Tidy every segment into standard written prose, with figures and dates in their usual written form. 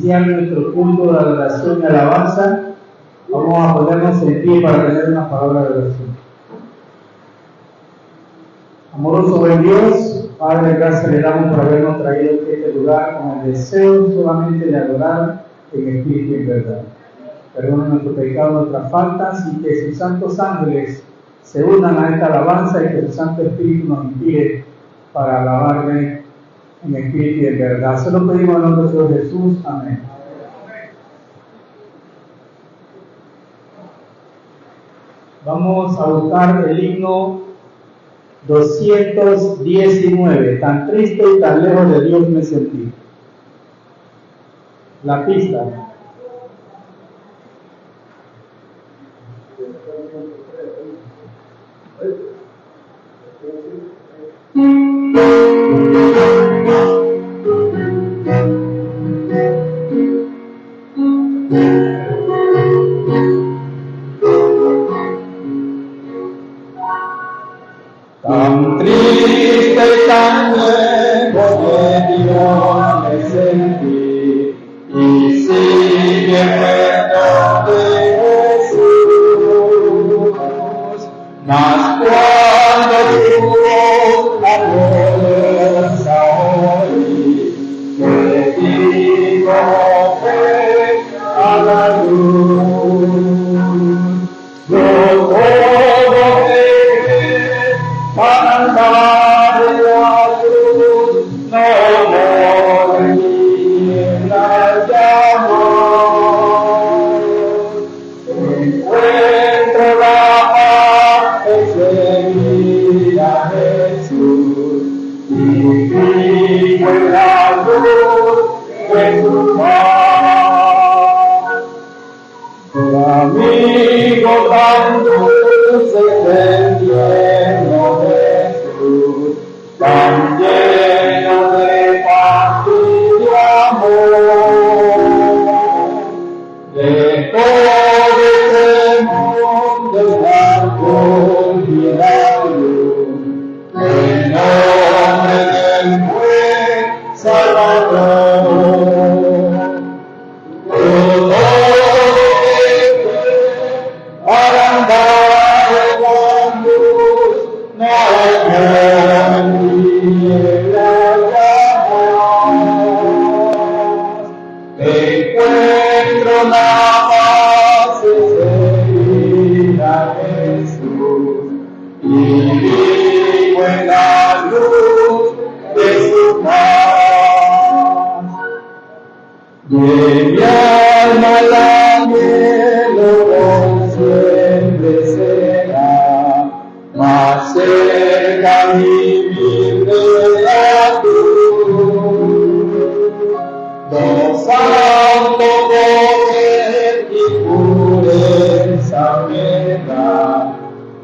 iniciar nuestro culto de adoración y alabanza, vamos a ponernos en pie para tener una palabra de oración. Amoroso buen Dios, Padre, gracias le damos por habernos traído a este lugar con el deseo solamente de adorar en espíritu y en verdad. Perdona nuestros pecados, nuestras faltas, y que sus santos ángeles se unan a esta alabanza y que su Santo Espíritu nos inspire para alabarle en espíritu y en verdad. Se lo pedimos en el nombre de Dios Jesús. Amén. Vamos a buscar el himno 219, tan triste y tan lejos de Dios me sentí. La pista. Tan triste y tan lejos de Dios me sentí, y sigue perdón de Jesús. Mas cuando tu la fuerza oí, te digo ven a la luz. Yo todo para andar en la luz, no morir en la llamada. Encuentro la paz en seguir a Jesús, y vivo en la luz de su paz. Amigo tan dulce del tierno Jesús, tan lleno de paz y de amor, de todo este mundo alcohol y la luz, en nombre del buen Salvador. Para andar en la luz, no morir la llamas. Encuentro la paz en seguir a Jesús, y vivo en la luz de su paz. De mi alma la anhelo siempre será, más cerca vivir de la cruz. Don santo poder y pureza me da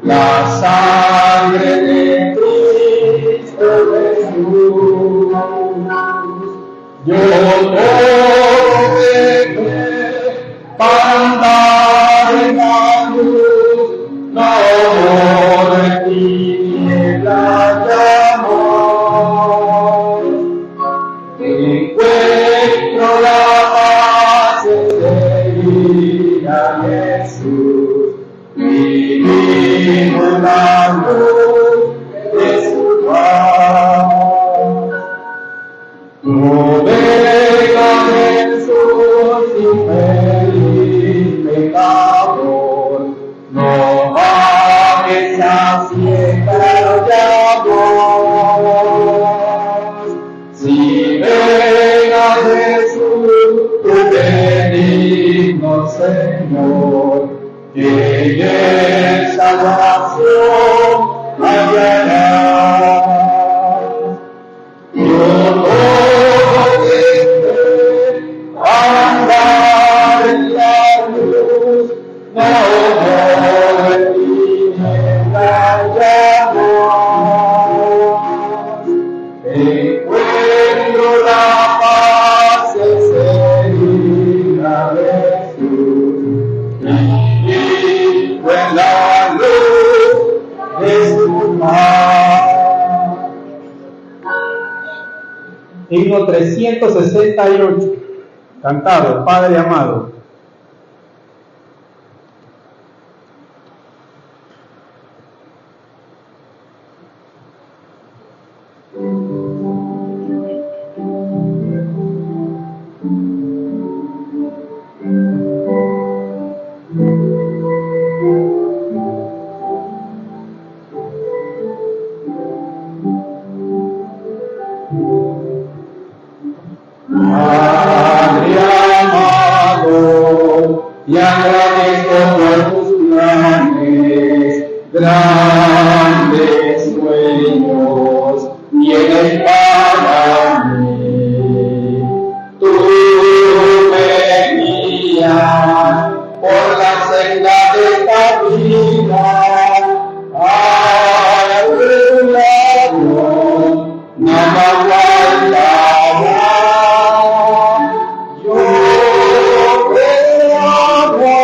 la sangre de Cristo Jesús. Yo todo dejé para andar en la luz, no morir la llamó. Encuentro la paz en seguir a Jesús, y vivo en la luz de su paz. Oveja Jesús infeliz pecador, no ames así de amor. Si ven a Jesús, tu benigno Señor, que en salvación hallarás. Yo todo dejé para andar en la luz, no morir en la llamas. Encuentro la paz en seguir a Jesús, y vivo en la luz de su paz. Himno 368. Cantado, Padre amado. Padre amado, te agradezco por tus planes, grandes sueños tienes para mí. Tú me guías por la senda de esta vida, a tu lado nada faltará. Yo te amo,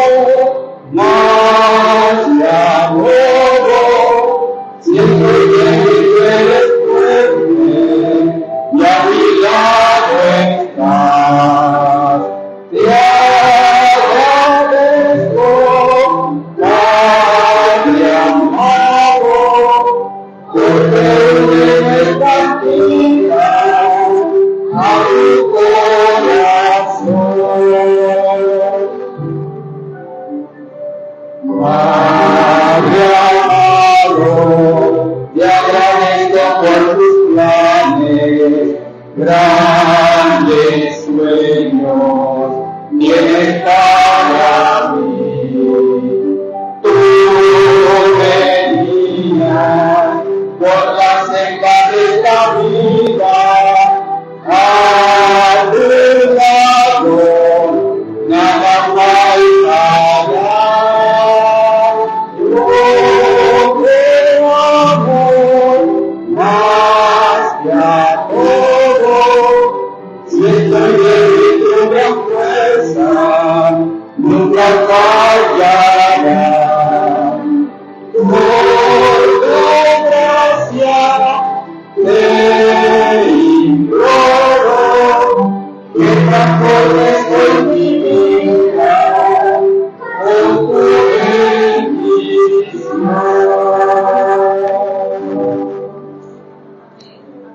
más te adoro, siento que tú eres fuerte y a mi lado estás. Te agradezco, Padre amado, por perderme esta vida a tu corazón. Padre amado, te agradezco por tus planes, grandes sueños tienes para mí. Tú me guías por la senda de esta vida, a tu lado nada faltará. Yo te amo, más te adoro, siento que tu gran fuerza nunca fallará. Por tu gracia te imploro que transformes hoy mi vida con tu bendición.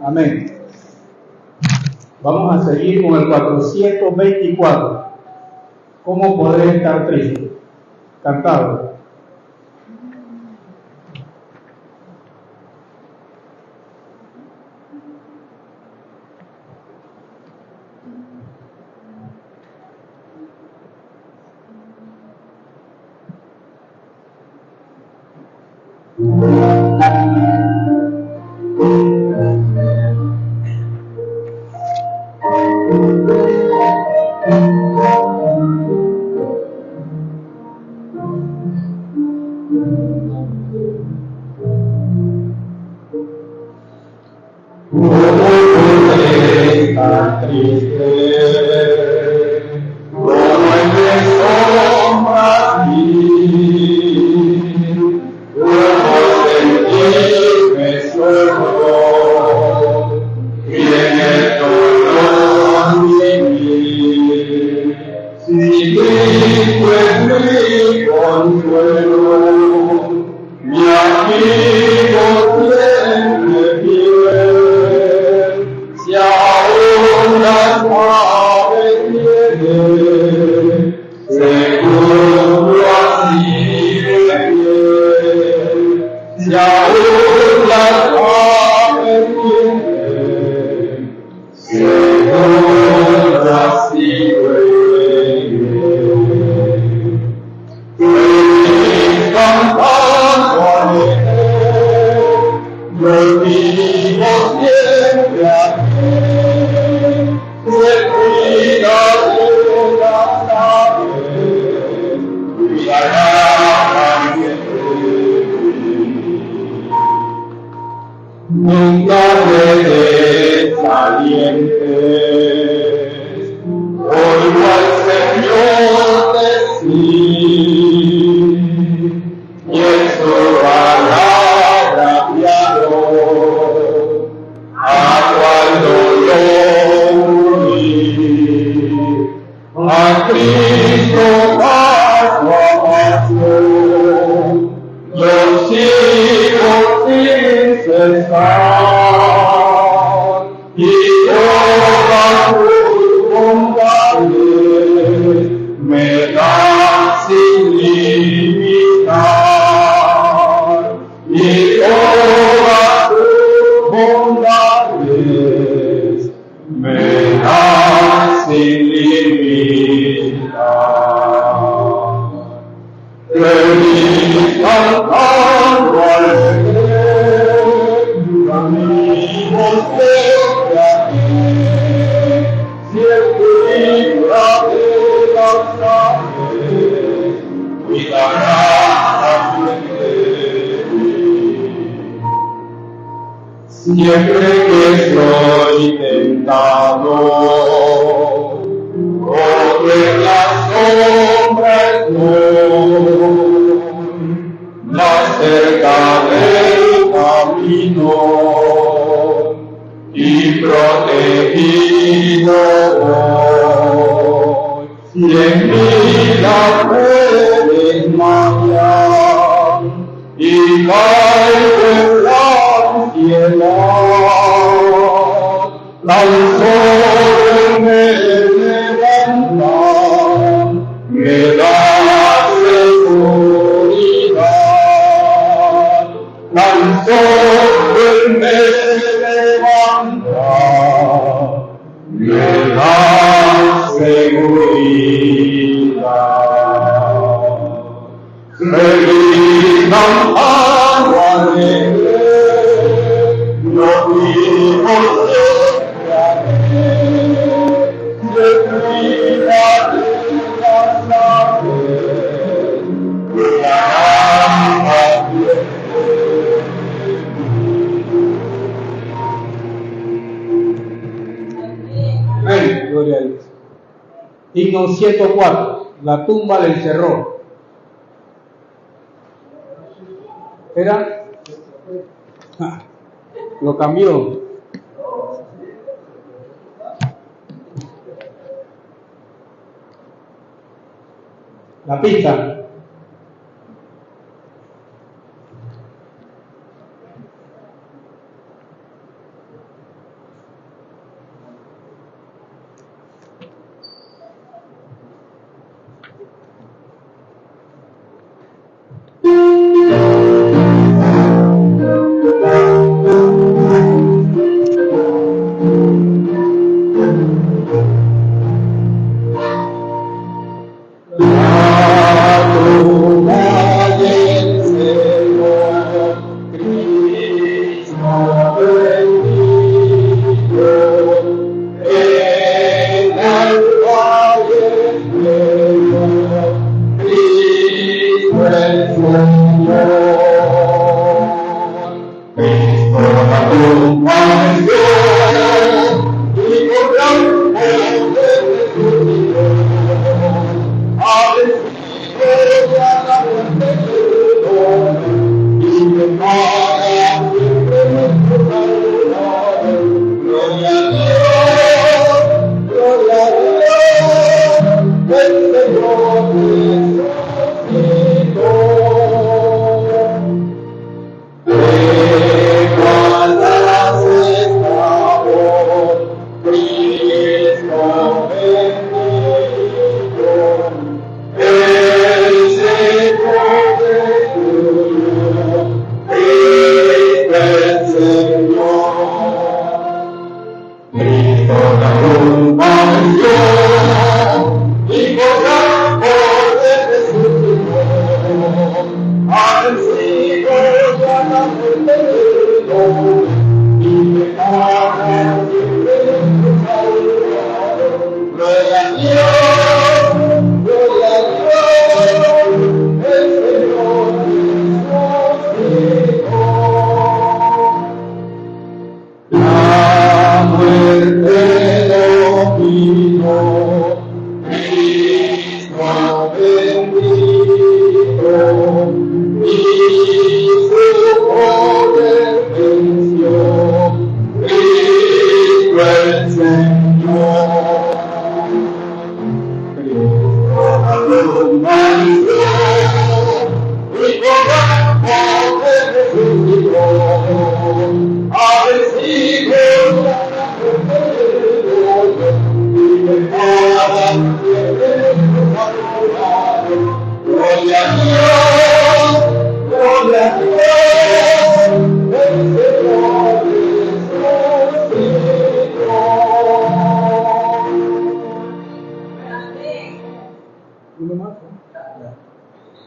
Amén. Vamos a seguir con el 424. ¿Cómo podré estar triste? Cantado. ¿Cómo podré estar triste? ¿Cómo en mis sombras vivir? ¿Cómo sentirme solo y en el dolor vivir? Si Cristo es mi consuelo, mi amigo siempre fiel, si aún las aves tienen, seguro así de fiel, si aún las aves tienen, seguro así de fiel. Cantando alegre, yo vivo siempre aquí, se cuida de la a Cristo pasó, yo sigo sin cesar, y toda tus bondades me dan sin limitar, y todas tus bondades me dan sin limitar. Feliz cantando alegre, amigos de aquí, siempre libra de las aves, cuidará de mí. Siempre que estoy tentado, porque la sombra estoy, más cerca del camino y protegido voy. Si en mí la puedes mañar y caigo en la ansiedad, tan solo me levanta, me da seguridad, tan solo me levanta, me da seguridad. Feliz cantando alegre, lo vivo siempre de vida de las aves, cuidarán también. Amén, gloria a Dios. Himno 104, la tumba le encerró. ¿Era? Lo cambió. La pista. La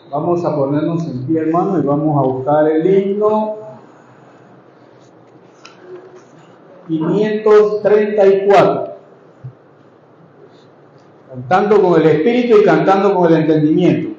Vamos a ponernos en pie, hermano, y vamos a buscar el himno 534. Cantando con el espíritu y cantando con el entendimiento.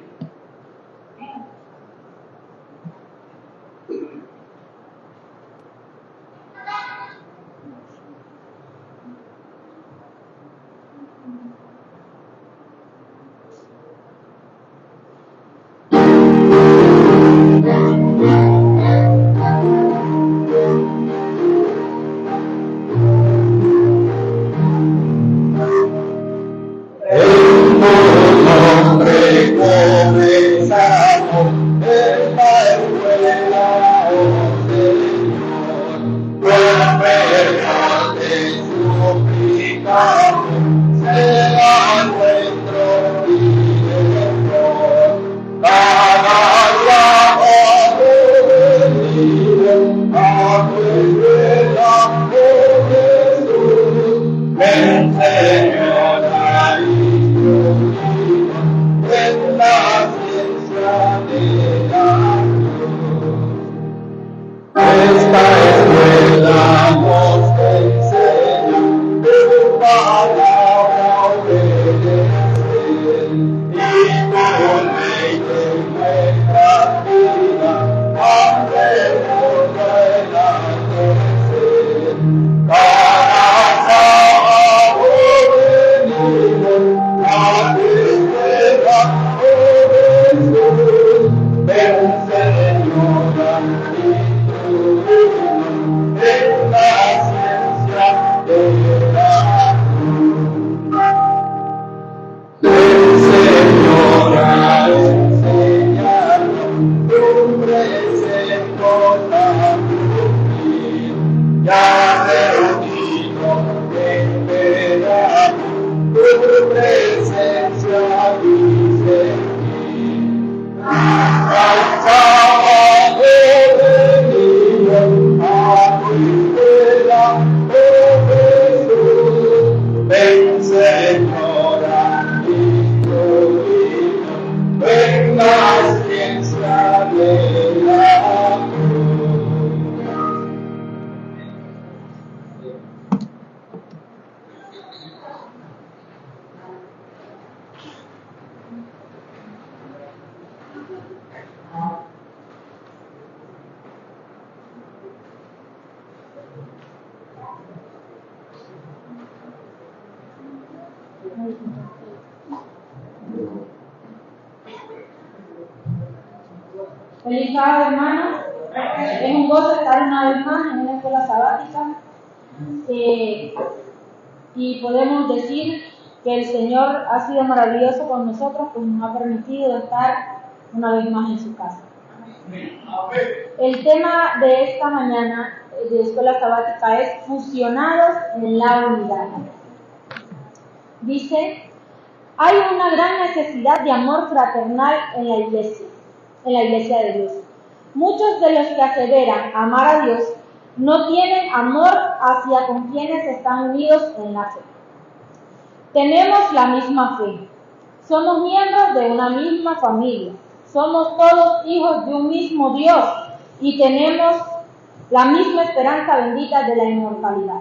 Feliz sábado, hermanos. Es un gozo estar una vez más en una escuela sabática y podemos decir que el Señor ha sido maravilloso con nosotros, pues nos ha permitido estar una vez más en su casa. El tema de esta mañana de escuela sabática es fusionados en la unidad. Dice: hay una gran necesidad de amor fraternal en la iglesia de Dios. Muchos de los que aseveran amar a Dios no tienen amor hacia con quienes están unidos en la fe. Tenemos la misma fe, somos miembros de una misma familia, somos todos hijos de un mismo Dios y tenemos la misma esperanza bendita de la inmortalidad.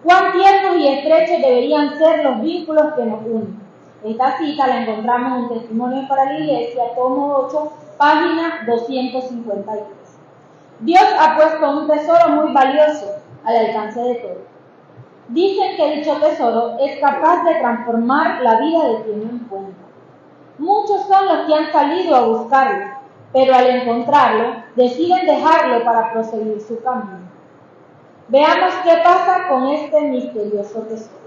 Cuán tiernos y estrechos deberían ser los vínculos que nos unen. Esta cita la encontramos en Testimonio para la Iglesia, tomo 8, página 253. Dios ha puesto un tesoro muy valioso al alcance de todos. Dicen que dicho tesoro es capaz de transformar la vida de quien lo encuentra. Muchos son los que han salido a buscarlo, pero al encontrarlo deciden dejarlo para proseguir su camino. Veamos qué pasa con este misterioso tesoro.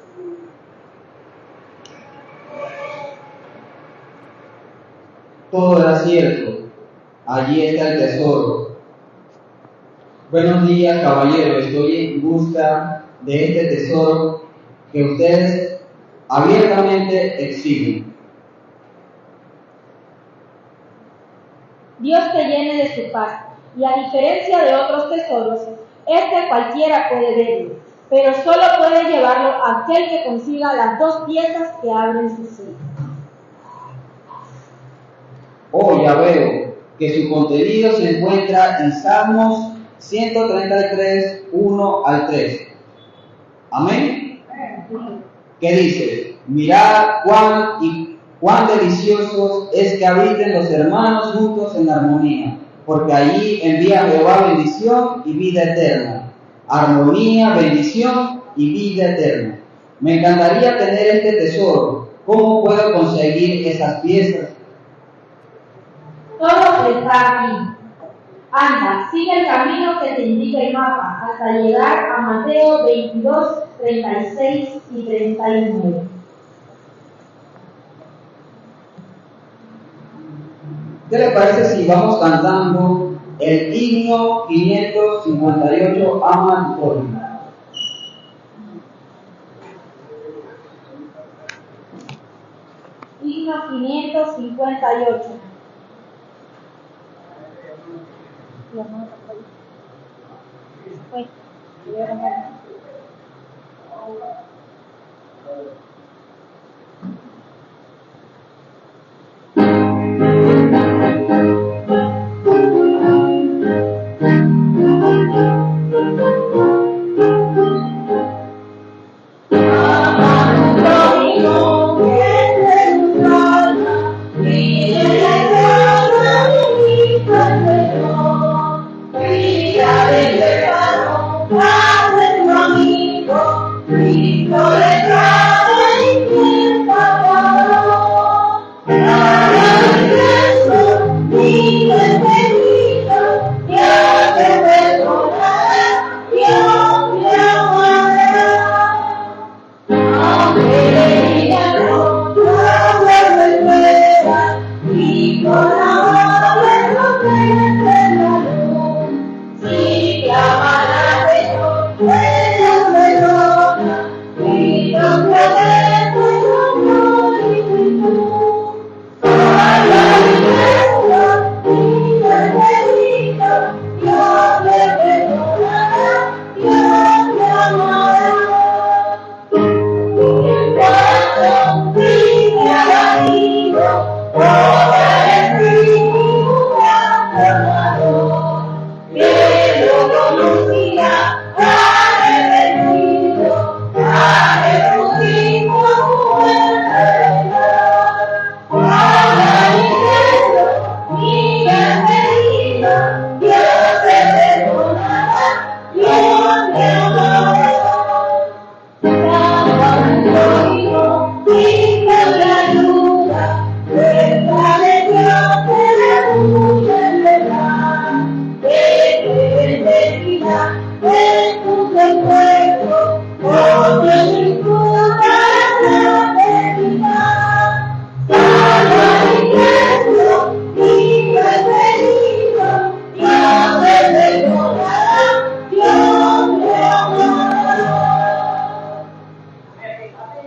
todo era cierto. Allí está el tesoro. Buenos días, caballero. Estoy en busca de este tesoro que ustedes abiertamente exhiben. Dios te llene de su paz, y a diferencia de otros tesoros, este cualquiera puede verlo, pero solo puede llevarlo aquel que consiga las 2 piezas que abren su sello. Oh, ya veo que su contenido se encuentra en Salmos 133, 1 al 3. Amén. ¿Qué dice? Mirad cuán delicioso es que habiten los hermanos juntos en armonía, porque allí envía Jehová bendición y vida eterna. Armonía, bendición y vida eterna. Me encantaría tener este tesoro. ¿Cómo puedo conseguir esas piezas? Todo está aquí. Anda, sigue el camino que te indica el mapa hasta llegar a Mateo 22, 36 y 39. ¿Qué le parece si vamos cantando el himno 558, Ama tu Gloria? Himno 558.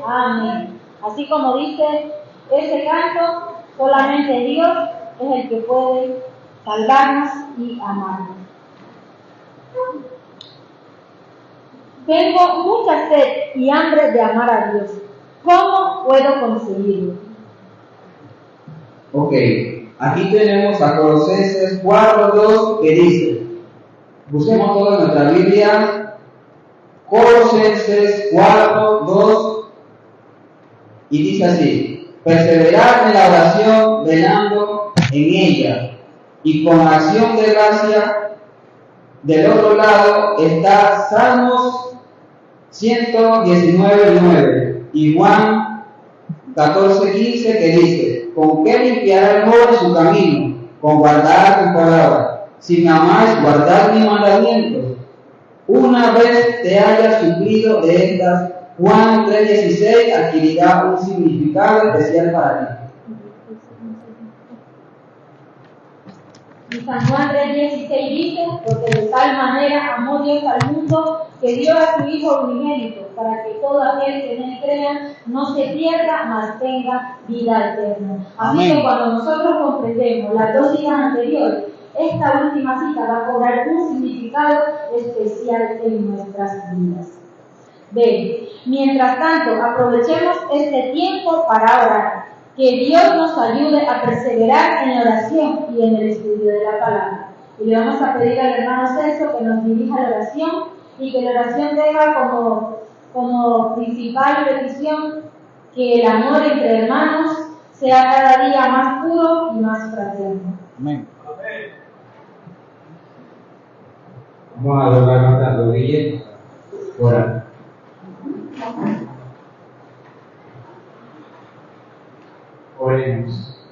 Amén. Así como dice ese canto, solamente Dios es el que puede salvarnos y amarnos. Tengo mucha sed y hambre de amar a Dios. ¿Cómo puedo conseguirlo? Ok, aquí tenemos a Colosenses 4:2 que dice, busquemos toda nuestra Biblia, Colosenses 4:2, y dice así: perseverad en la oración, velando en ella, y con acción de gracia. Del otro lado está Salmos 119:9 y Juan 14:15 que dice: ¿con qué limpiará el joven su camino? Con guardar tu palabra. Si me amáis, guardad mis mandamientos. Una vez te hayas suplido de estas, Juan 3:16 adquirirá un significado especial para ti. Y San Juan 3:16 dice, porque de tal manera amó Dios al mundo que dio a su Hijo unigénito, para que todo aquel que en él crea no se pierda, mas tenga vida eterna. Así Amén. que cuando nosotros comprendemos las dos citas anteriores, esta última cita va a cobrar un significado especial en nuestras vidas. B. Mientras tanto, aprovechemos este tiempo para orar. Que Dios nos ayude a perseverar en la oración y en el estudio de la palabra. Y le vamos a pedir al hermano Celso que nos dirija la oración y que la oración tenga como principal petición que el amor entre hermanos sea cada día más puro y más fraterno. Amén. Vamos a doblar nuestras rodillas. Orar. Oremos.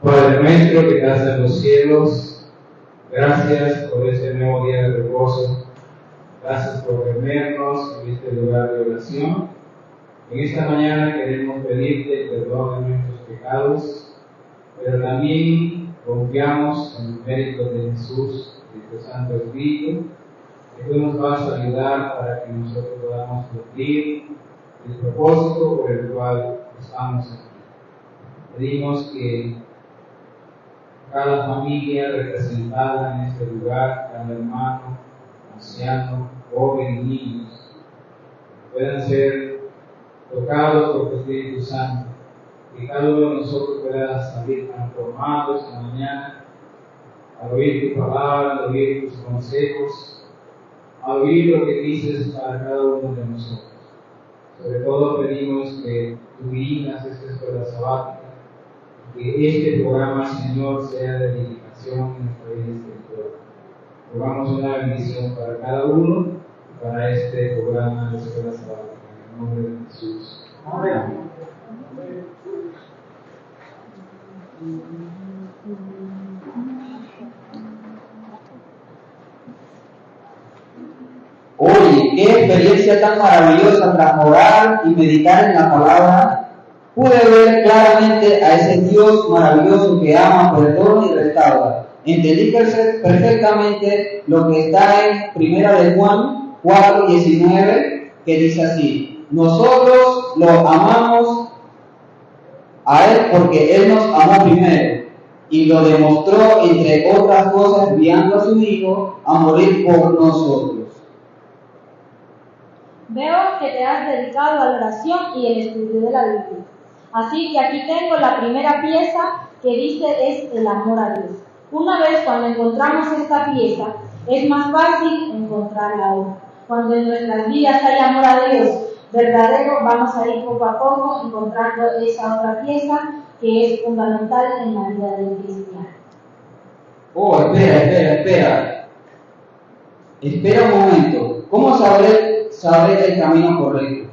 Padre nuestro que estás en los cielos, gracias por este nuevo día de reposo. Gracias por reunirnos en este lugar de oración. En esta mañana queremos pedirte perdón de nuestros pecados, pero también confiamos en el mérito de Jesús, de tu Santo Espíritu, que tú nos vas a ayudar para que nosotros podamos cumplir el propósito por el cual estamos aquí. Pedimos que cada familia representada en este lugar, cada hermano, anciano, joven y niños, puedan ser tocados por tu Espíritu Santo, que cada uno de nosotros pueda salir transformados esta mañana al oír tu palabra, al oír tus consejos, al oír lo que dices para cada uno de nosotros. Sobre todo pedimos que tú dirijas esta escuela sabática, que este programa, Señor, sea de edificación en nuestra vida espiritual. Rogamos una bendición para cada uno y para este programa de escuela sabática. En el nombre de Jesús. Amén. Oye, qué experiencia tan maravillosa tras orar y meditar en la palabra. Pude ver claramente a ese Dios maravilloso que ama, perdona y restaura. Entendí perfectamente lo que está en 1 de Juan 4:19, que dice así: nosotros lo amamos a Él porque Él nos amó primero y lo demostró, entre otras cosas, enviando a su Hijo a morir por nosotros. Veo que te has dedicado a la oración y el estudio de la Biblia. Así que aquí tengo la primera pieza que dice es el amor a Dios. Una vez cuando encontramos esta pieza, es más fácil encontrar la otra. Cuando en nuestras vidas hay amor a Dios verdadero, vamos a ir poco a poco encontrando esa otra pieza que es fundamental en la vida del cristiano. Oh, espera. Espera un momento. ¿Cómo sabré el camino correcto?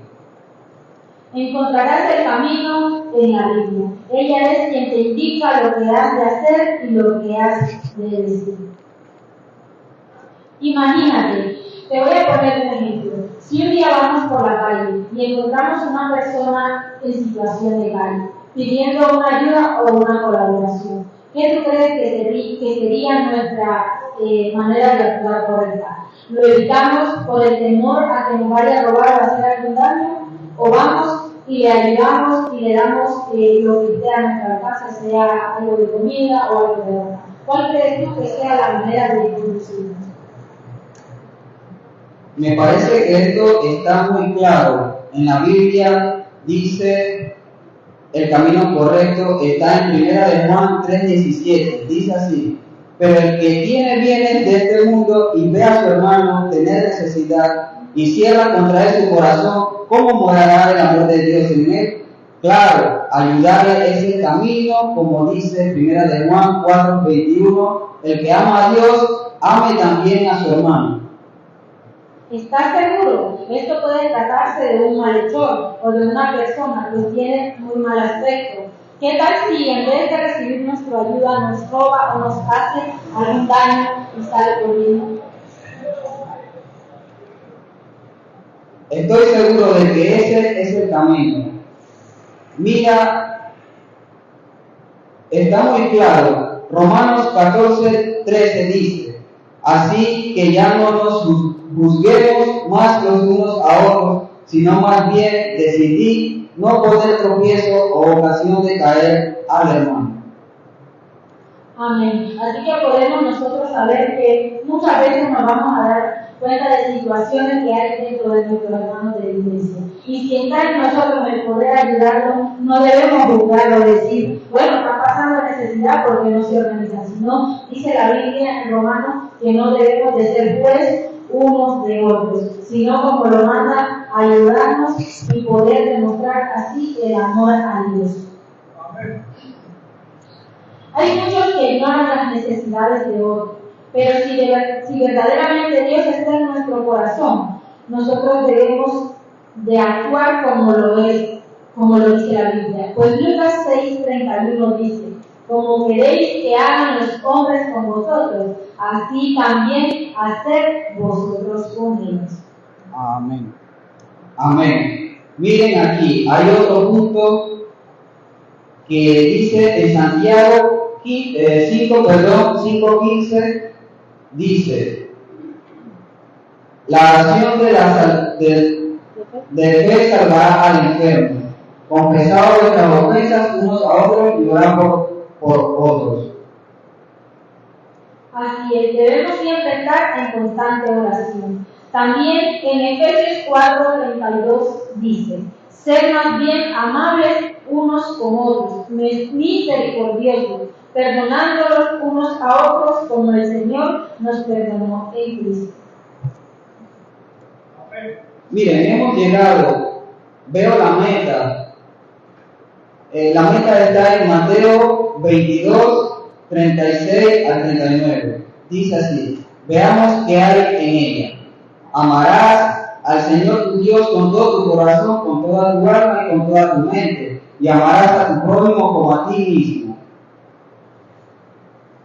Encontrarás el camino en la Biblia. Ella es quien te indica lo que has de hacer y lo que has de decir. Imagínate, te voy a poner un ejemplo. Si un día vamos por la calle y encontramos una persona en situación de calle, pidiendo una ayuda o una colaboración, ¿qué tú crees que sería nuestra manera de actuar correcta? ¿Lo evitamos por el temor a que nos vaya a robar o a hacer algún daño? ¿O vamos y le ayudamos y le damos lo que sea a nuestra casa, sea algo de comida o algo de otra? ¿Cuál crees tú que sea la manera de conducirnos? Me parece que esto está muy claro. En la Biblia dice el camino correcto, está en 1 de Juan 3:17. Dice así: pero el que tiene bienes de este mundo y ve a su hermano tener necesidad y cierra contra él su corazón, ¿cómo morará el amor de Dios en él? Claro, ayudarle es el camino, como dice 1 de Juan 4:21, el que ama a Dios, ame también a su hermano. ¿Estás seguro? Esto puede tratarse de un malhechor o de una persona que tiene muy mal aspecto. ¿Qué tal si en vez de recibir nuestra ayuda nos roba o nos hace algún daño y sale corriendo? Estoy seguro de que ese es el camino. Mira, está muy claro Romanos 14:13 dice: así que ya no nos juzguemos más los unos a otros, sino más bien decidid no poner tropiezo o ocasión de caer al hermano. Amén. Así que podemos nosotros saber que muchas veces nos vamos a dar cuenta de situaciones que hay dentro de nuestros hermanos de la iglesia. Y si está en nosotros el poder ayudarlo, no debemos juzgarlo, decir, bueno, está pasando necesidad porque no se organiza. Sino, dice la Biblia en Romanos que no debemos de ser juez unos de otros, sino como lo manda, ayudarnos y poder demostrar así el amor a Dios. Amén. Hay muchos que ignoran las necesidades de otros, pero si verdaderamente Dios está en nuestro corazón, nosotros debemos de actuar como lo dice la Biblia. Pues Lucas 6:31 dice: como queréis que hagan los hombres con vosotros, así también haced vosotros con ellos. Amén. Amén. Miren aquí, hay otro punto que dice en Santiago 5:15, dice: la oración de fe salvará al enfermo, confesado vuestras ofensas unos a otros y orar por otros. Así es, debemos siempre estar en constante oración. También en Efesios 4:32 dice: sed más bien amables unos con otros, misericordiosos, perdonándolos unos a otros como el Señor nos perdonó en Cristo. Miren, hemos llegado, veo la meta. La meta está en Mateo 22:36-39. Dice así: veamos qué hay en ella. Amarás al Señor tu Dios con todo tu corazón, con toda tu alma y con toda tu mente, y amarás a tu prójimo como a ti mismo.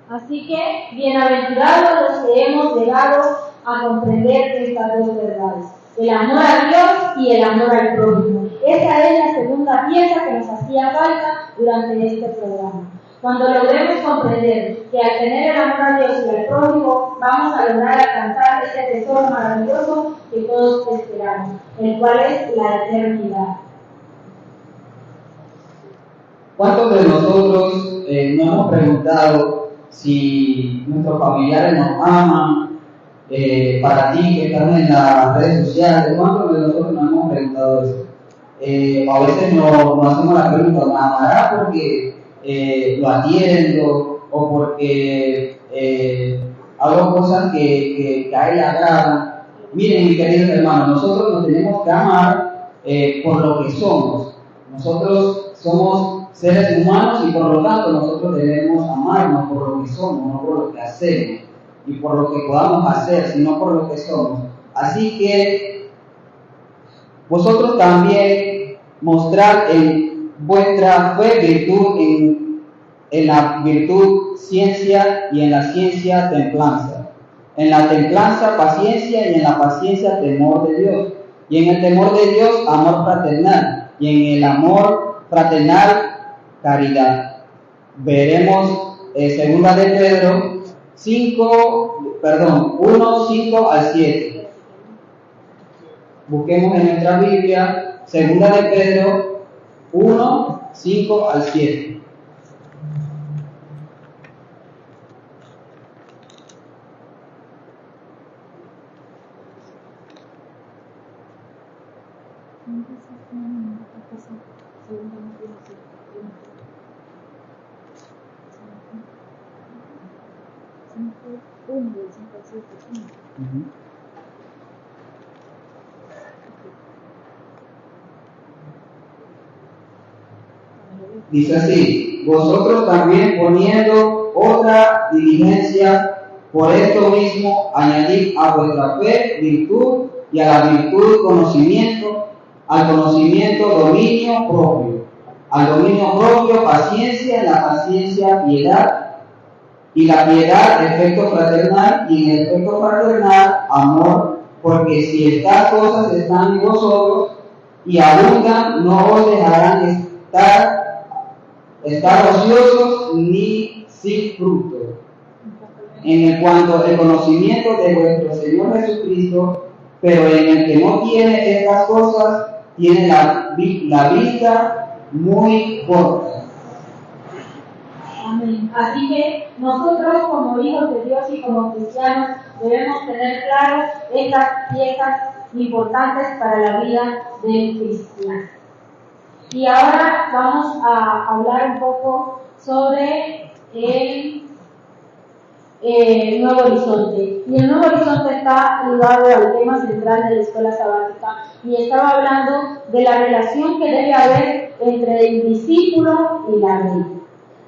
Así que, bienaventurados los que hemos llegado a comprender estas dos verdades: el amor a Dios y el amor al prójimo. Esa es la segunda pieza que nos hacía falta durante este programa. Cuando logremos comprender que al tener el amor a Dios y al prójimo, vamos a lograr alcanzar ese tesoro maravilloso que todos esperamos, el cual es la eternidad. ¿Cuántos de nosotros nos hemos preguntado si nuestros familiares nos aman? Para ti que estás en las redes sociales, ¿cuántos de nosotros nos hemos preguntado eso? A veces nos hacemos la pregunta: ¿me amará porque lo atiendo o porque hago cosas que a él le agradan? Miren, mis queridos hermanos, nosotros nos tenemos que amar por lo que somos. Nosotros somos seres humanos y por lo tanto nosotros debemos amarnos por lo que somos, no por lo que hacemos y por lo que podamos hacer, sino por lo que somos. Así que vosotros también mostrad en vuestra fe virtud, en la virtud ciencia, y en la ciencia templanza, en la templanza paciencia, y en la paciencia temor de Dios, y en el temor de Dios amor fraternal, y en el amor fraternal caridad. Veremos segunda de Pedro 1:5-7. Busquemos en nuestra Biblia segunda de Pedro 1:5-7. Dice así: vosotros también poniendo otra diligencia, por esto mismo añadid a vuestra fe virtud, y a la virtud conocimiento, al conocimiento dominio propio, al dominio propio paciencia, en la paciencia piedad, y la piedad efecto fraternal, y en el efecto fraternal amor, porque si estas cosas están en vosotros y abundan, no os dejarán estar estar ociosos ni sin fruto. En cuanto al conocimiento de nuestro Señor Jesucristo, pero en el que no tiene estas cosas, tiene la vista muy corta. Amén. Así que nosotros como hijos de Dios y como cristianos debemos tener claro estas piezas importantes para la vida del cristiano. Y ahora vamos a hablar un poco sobre el Nuevo Horizonte. Y el Nuevo Horizonte está ligado al tema central de la escuela sabática y estaba hablando de la relación que debe haber entre el discípulo y la ley.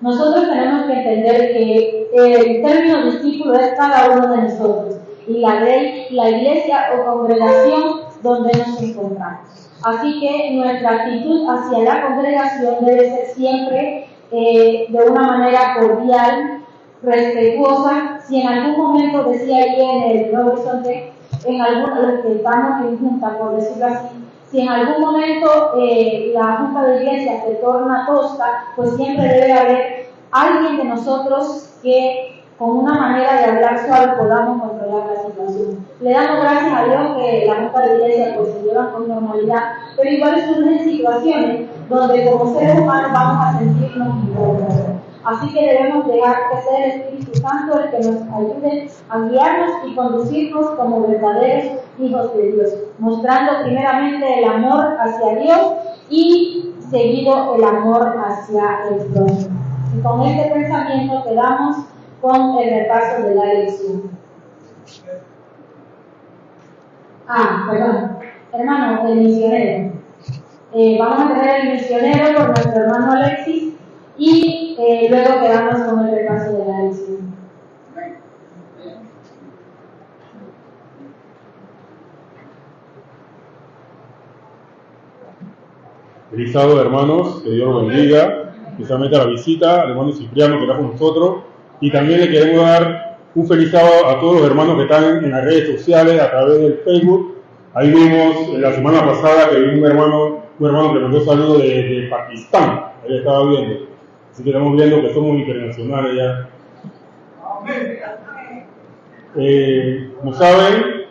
Nosotros tenemos que entender que el término discípulo es cada uno de nosotros y la ley, la iglesia o congregación donde nos encontramos. Así que nuestra actitud hacia la congregación debe ser siempre de una manera cordial, respetuosa. Si en algún momento, decía ahí en el Nuevo Horizonte, en algunos los que estamos en junta, por decirlo así, si en algún momento la junta de iglesia se torna tosca, pues siempre debe haber alguien de nosotros que con una manera de hablar suave podamos controlar la situación. Le damos gracias a Dios que la junta de iglesia pues se lleva con normalidad, pero igual surgen situaciones donde como seres humanos vamos a sentirnos incómodos. Así que debemos dejar que sea el Espíritu Santo el que nos ayude a guiarnos y conducirnos como verdaderos hijos de Dios, mostrando primeramente el amor hacia Dios y seguido el amor hacia el prójimo. Y con este pensamiento quedamos con el repaso de la lección. Perdón, hermano, el misionero. Vamos a tener el misionero por nuestro hermano Alexis y luego quedamos con el repaso de la lección. Feliz sábado, hermanos, que Dios los bendiga, especialmente a la visita al hermano Cipriano que está con nosotros, y también le queremos dar un feliz sábado a todos los hermanos que están en las redes sociales a través del Facebook. Ahí vimos la semana pasada que vino un hermano que mandó saludos de Pakistán, ahí estaba viendo, así que estamos viendo que somos internacionales ya. Como saben,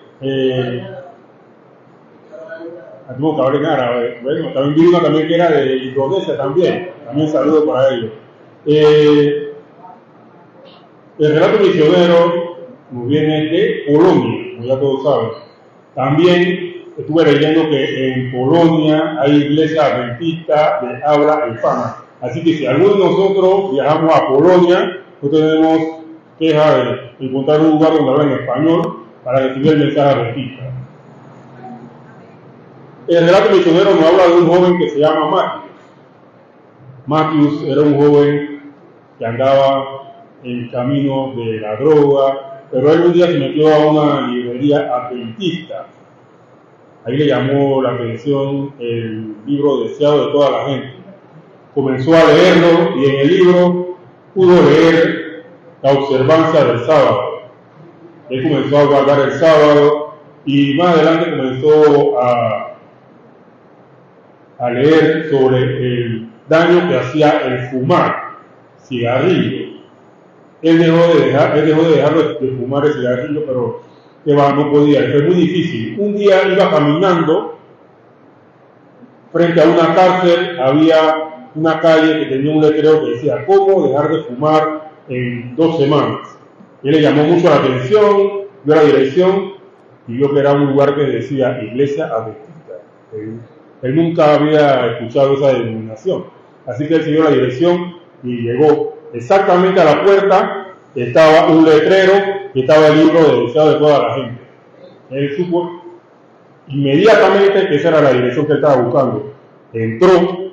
tenemos que hablar en árabe. Bueno, también vi una también que era de Indonesia también saludo para ellos. El relato misionero nos viene de Polonia, como ya todos saben. También estuve leyendo que en Polonia hay iglesias adventistas de habla hispana. Así que si alguno de nosotros viajamos a Polonia, no tenemos queja de encontrar un lugar donde hablan español para recibir el mensaje adventista. El relato misionero nos habla de un joven que se llama Matthews. Matthews era un joven que andaba en camino de la droga, pero él un día se metió a una librería adventista. Ahí le llamó la atención el libro deseado de toda la gente. Comenzó a leerlo y en el libro pudo leer la observancia del sábado. Él comenzó a guardar el sábado y más adelante comenzó a leer sobre el daño que hacía el fumar cigarrillo. Él dejó de dejar de fumar el cigarrillo, pero no podía, fue muy difícil. Un día iba caminando frente a una cárcel, había una calle que tenía un letrero que decía ¿cómo dejar de fumar en 2 semanas? Él le llamó mucho la atención, vio la dirección y vio que era un lugar que decía Iglesia Adventista. Él nunca había escuchado esa denominación, así que él siguió la dirección y llegó exactamente a la puerta. Estaba un letrero que estaba el libro de deseado de toda la gente. Él supo inmediatamente que esa era la dirección que él estaba buscando. Entró.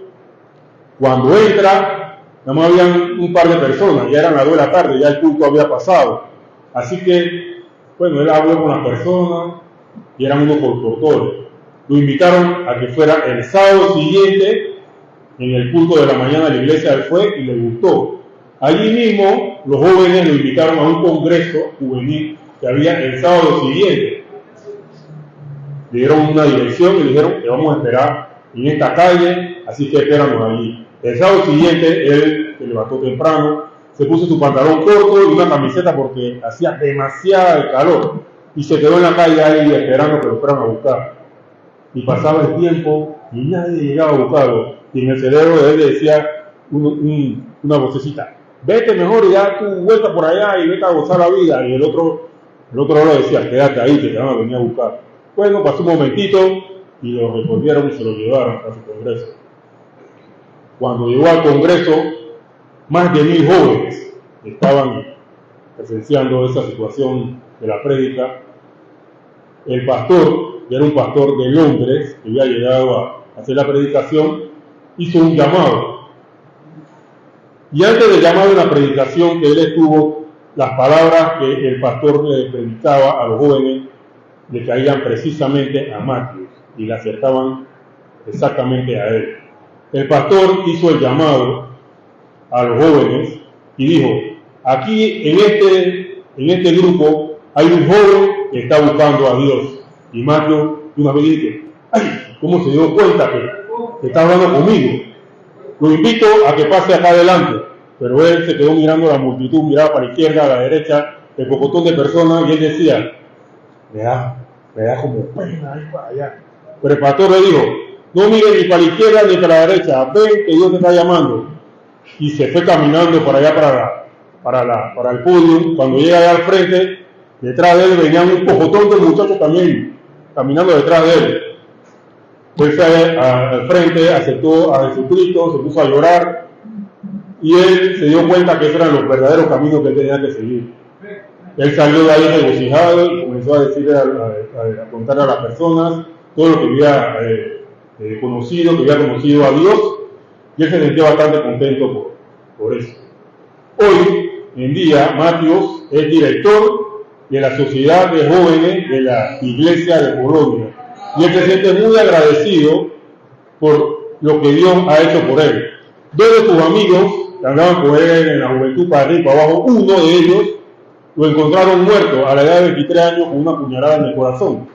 Cuando entra, nada más habían un par de personas, ya eran las 2 de la tarde, ya el culto había pasado. Así que, bueno, él habló con las personas y eran unos constructores. Lo invitaron a que fuera el sábado siguiente, en el culto de la mañana de la iglesia. Él fue y le gustó. Allí mismo, los jóvenes lo invitaron a un congreso juvenil que había el sábado siguiente. Le dieron una dirección y le dijeron que vamos a esperar en esta calle, así que espéranos allí. El sábado siguiente, él se levantó temprano, se puso su pantalón corto y una camiseta porque hacía demasiado calor y se quedó en la calle ahí esperando que lo fueran a buscar. Y pasaba el tiempo y nadie llegaba a buscarlo. Y en el cerebro de él le decía una vocecita: vete mejor y da tu vuelta por allá y vete a gozar la vida. Y el otro le decía: quédate ahí que te van a venir a buscar. Bueno, pasó un momentito y lo recogieron y se lo llevaron a su congreso. Cuando llegó al congreso, más de 1000 jóvenes estaban presenciando esa situación de la prédica. El pastor, que era un pastor de Londres, que había llegado a hacer la predicación, hizo un llamado. Y antes del llamado de la predicación que él estuvo, las palabras que el pastor le predicaba a los jóvenes le caían precisamente a Matthew y le acercaban exactamente a él. El pastor hizo el llamado a los jóvenes y dijo: aquí en este grupo hay un joven que está buscando a Dios. Y Matthew de una vez dice: ay, ¿cómo se dio cuenta que está hablando conmigo? Lo invito a que pase acá adelante. Pero él se quedó mirando a la multitud, miraba para la izquierda, a la derecha, el pocotón de personas, y él decía: me da como pena ir para allá. Pero el pastor le dijo: no mire ni para la izquierda ni para la derecha, ven que Dios te está llamando. Y se fue caminando para allá, para el podio. Cuando llega allá al frente, detrás de él venían un pocotón de muchachos también, caminando detrás de él. Él fue al frente, aceptó a Jesucristo, se puso a llorar, y él se dio cuenta que esos eran los verdaderos caminos que él tenía que seguir. Él salió de ahí regocijado y comenzó a decirle, a contarle a las personas todo lo que había conocido a Dios, y él se sentía bastante contento por eso. Hoy en día, Matthew es director de la Sociedad de Jóvenes de la Iglesia de Polonia, y él se siente muy agradecido por lo que Dios ha hecho por él. Dos de sus amigos que andaban con él en la juventud para arriba y para abajo, uno de ellos lo encontraron muerto a la edad de 23 años con una puñalada en el corazón.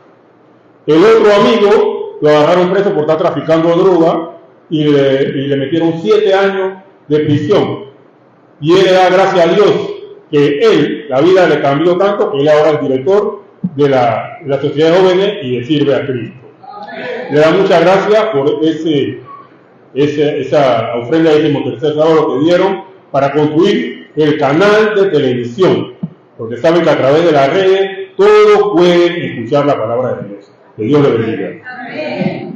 El otro amigo lo agarraron preso por estar traficando droga y le metieron 7 años de prisión. Y él le da gracias a Dios que la vida le cambió tanto que él ahora es director de la Sociedad de Jóvenes y le sirve a Cristo. Le da muchas gracias por esa ofrenda de 13º sábado que dieron para construir el canal de televisión, porque saben que a través de las redes todos pueden escuchar la palabra de Dios. Que Dios le bendiga. Amén.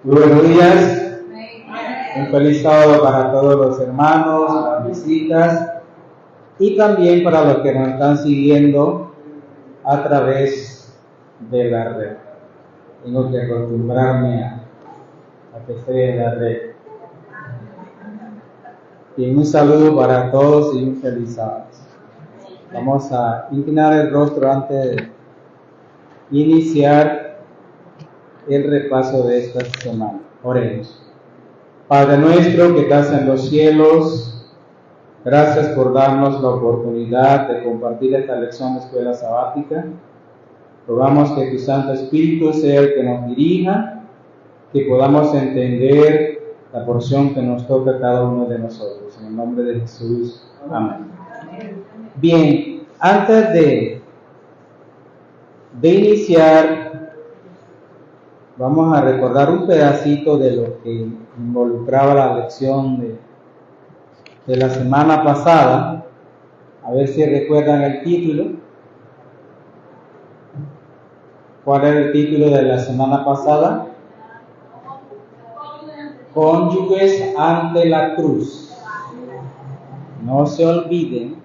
Muy buenos días, un feliz sábado para todos los hermanos, las visitas y también para los que nos están siguiendo a través de la red. Tengo que acostumbrarme a que esté en la red. Y un saludo para todos y un feliz sábado. Vamos a inclinar el rostro antes de iniciar el repaso de esta semana. Oremos. Padre nuestro que estás en los cielos, gracias por darnos la oportunidad de compartir esta lección de escuela sabática. Rogamos que tu Santo Espíritu sea el que nos dirija, que podamos entender la porción que nos toca a cada uno de nosotros. En el nombre de Jesús. Amén. Bien, antes de iniciar, vamos a recordar un pedacito de lo que involucraba la lección de la semana pasada. A ver si recuerdan el título. ¿Cuál era el título de la semana pasada? Cónyuges ante la cruz. No se olviden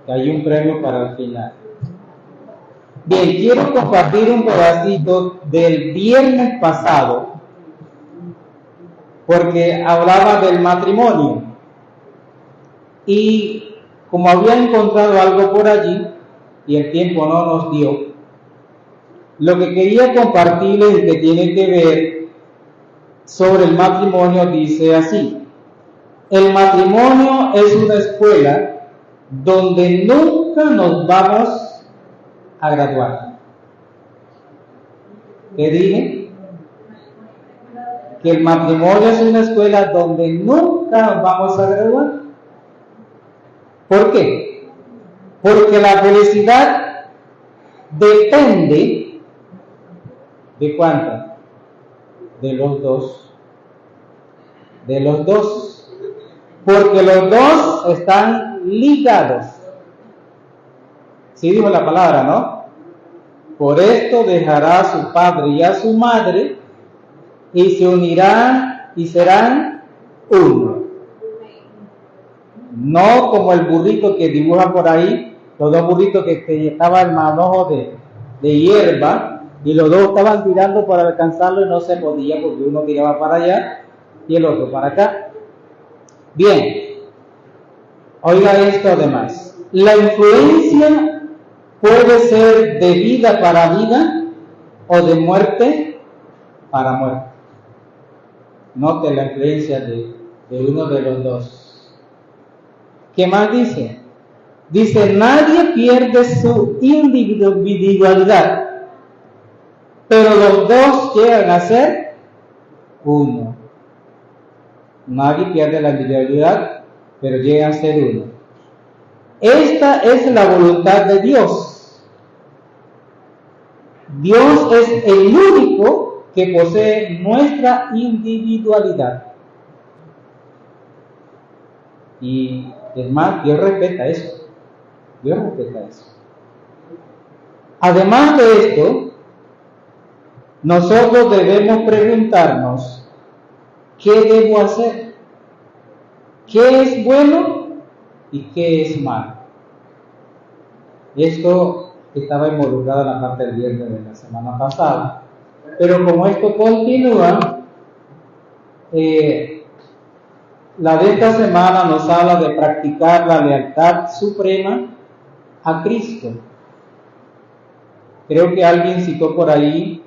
que hay un premio para el final. Bien, quiero compartir un pedacito del viernes pasado, porque hablaba del matrimonio. Y como había encontrado algo por allí, y el tiempo no nos dio, lo que quería compartirles que tiene que ver sobre el matrimonio dice así: el matrimonio es una escuela donde nunca nos vamos a graduar. ¿Qué dije? Que el matrimonio es una escuela donde nunca nos vamos a graduar. ¿Por qué? Porque la felicidad depende ¿de cuánto? De los dos. De los dos. Porque los dos están ligados. Sí dijo la palabra, ¿no? Por esto dejará a su padre y a su madre y se unirán y serán uno. No como el burrito que dibuja por ahí, los dos burritos que estaban en manojo de hierba, y los dos estaban tirando para alcanzarlo y no se podía porque uno tiraba para allá y el otro para acá. Bien, oiga esto además. La influencia puede ser de vida para vida o de muerte para muerte. Note la influencia de uno de los dos. ¿Qué más dice? Dice, nadie pierde su individualidad, pero los dos llegan a ser uno. Nadie pierde la individualidad, pero llegan a ser uno. Esta es la voluntad de Dios. Dios es el único que posee nuestra individualidad. Y es más, Dios respeta eso. Dios respeta eso. Además de esto, nosotros debemos preguntarnos, ¿qué debo hacer? ¿Qué es bueno y qué es malo? Esto estaba involucrado en la parte del viernes de la semana pasada. Pero como esto continúa, la de esta semana nos habla de practicar la lealtad suprema a Cristo. Creo que alguien citó por ahí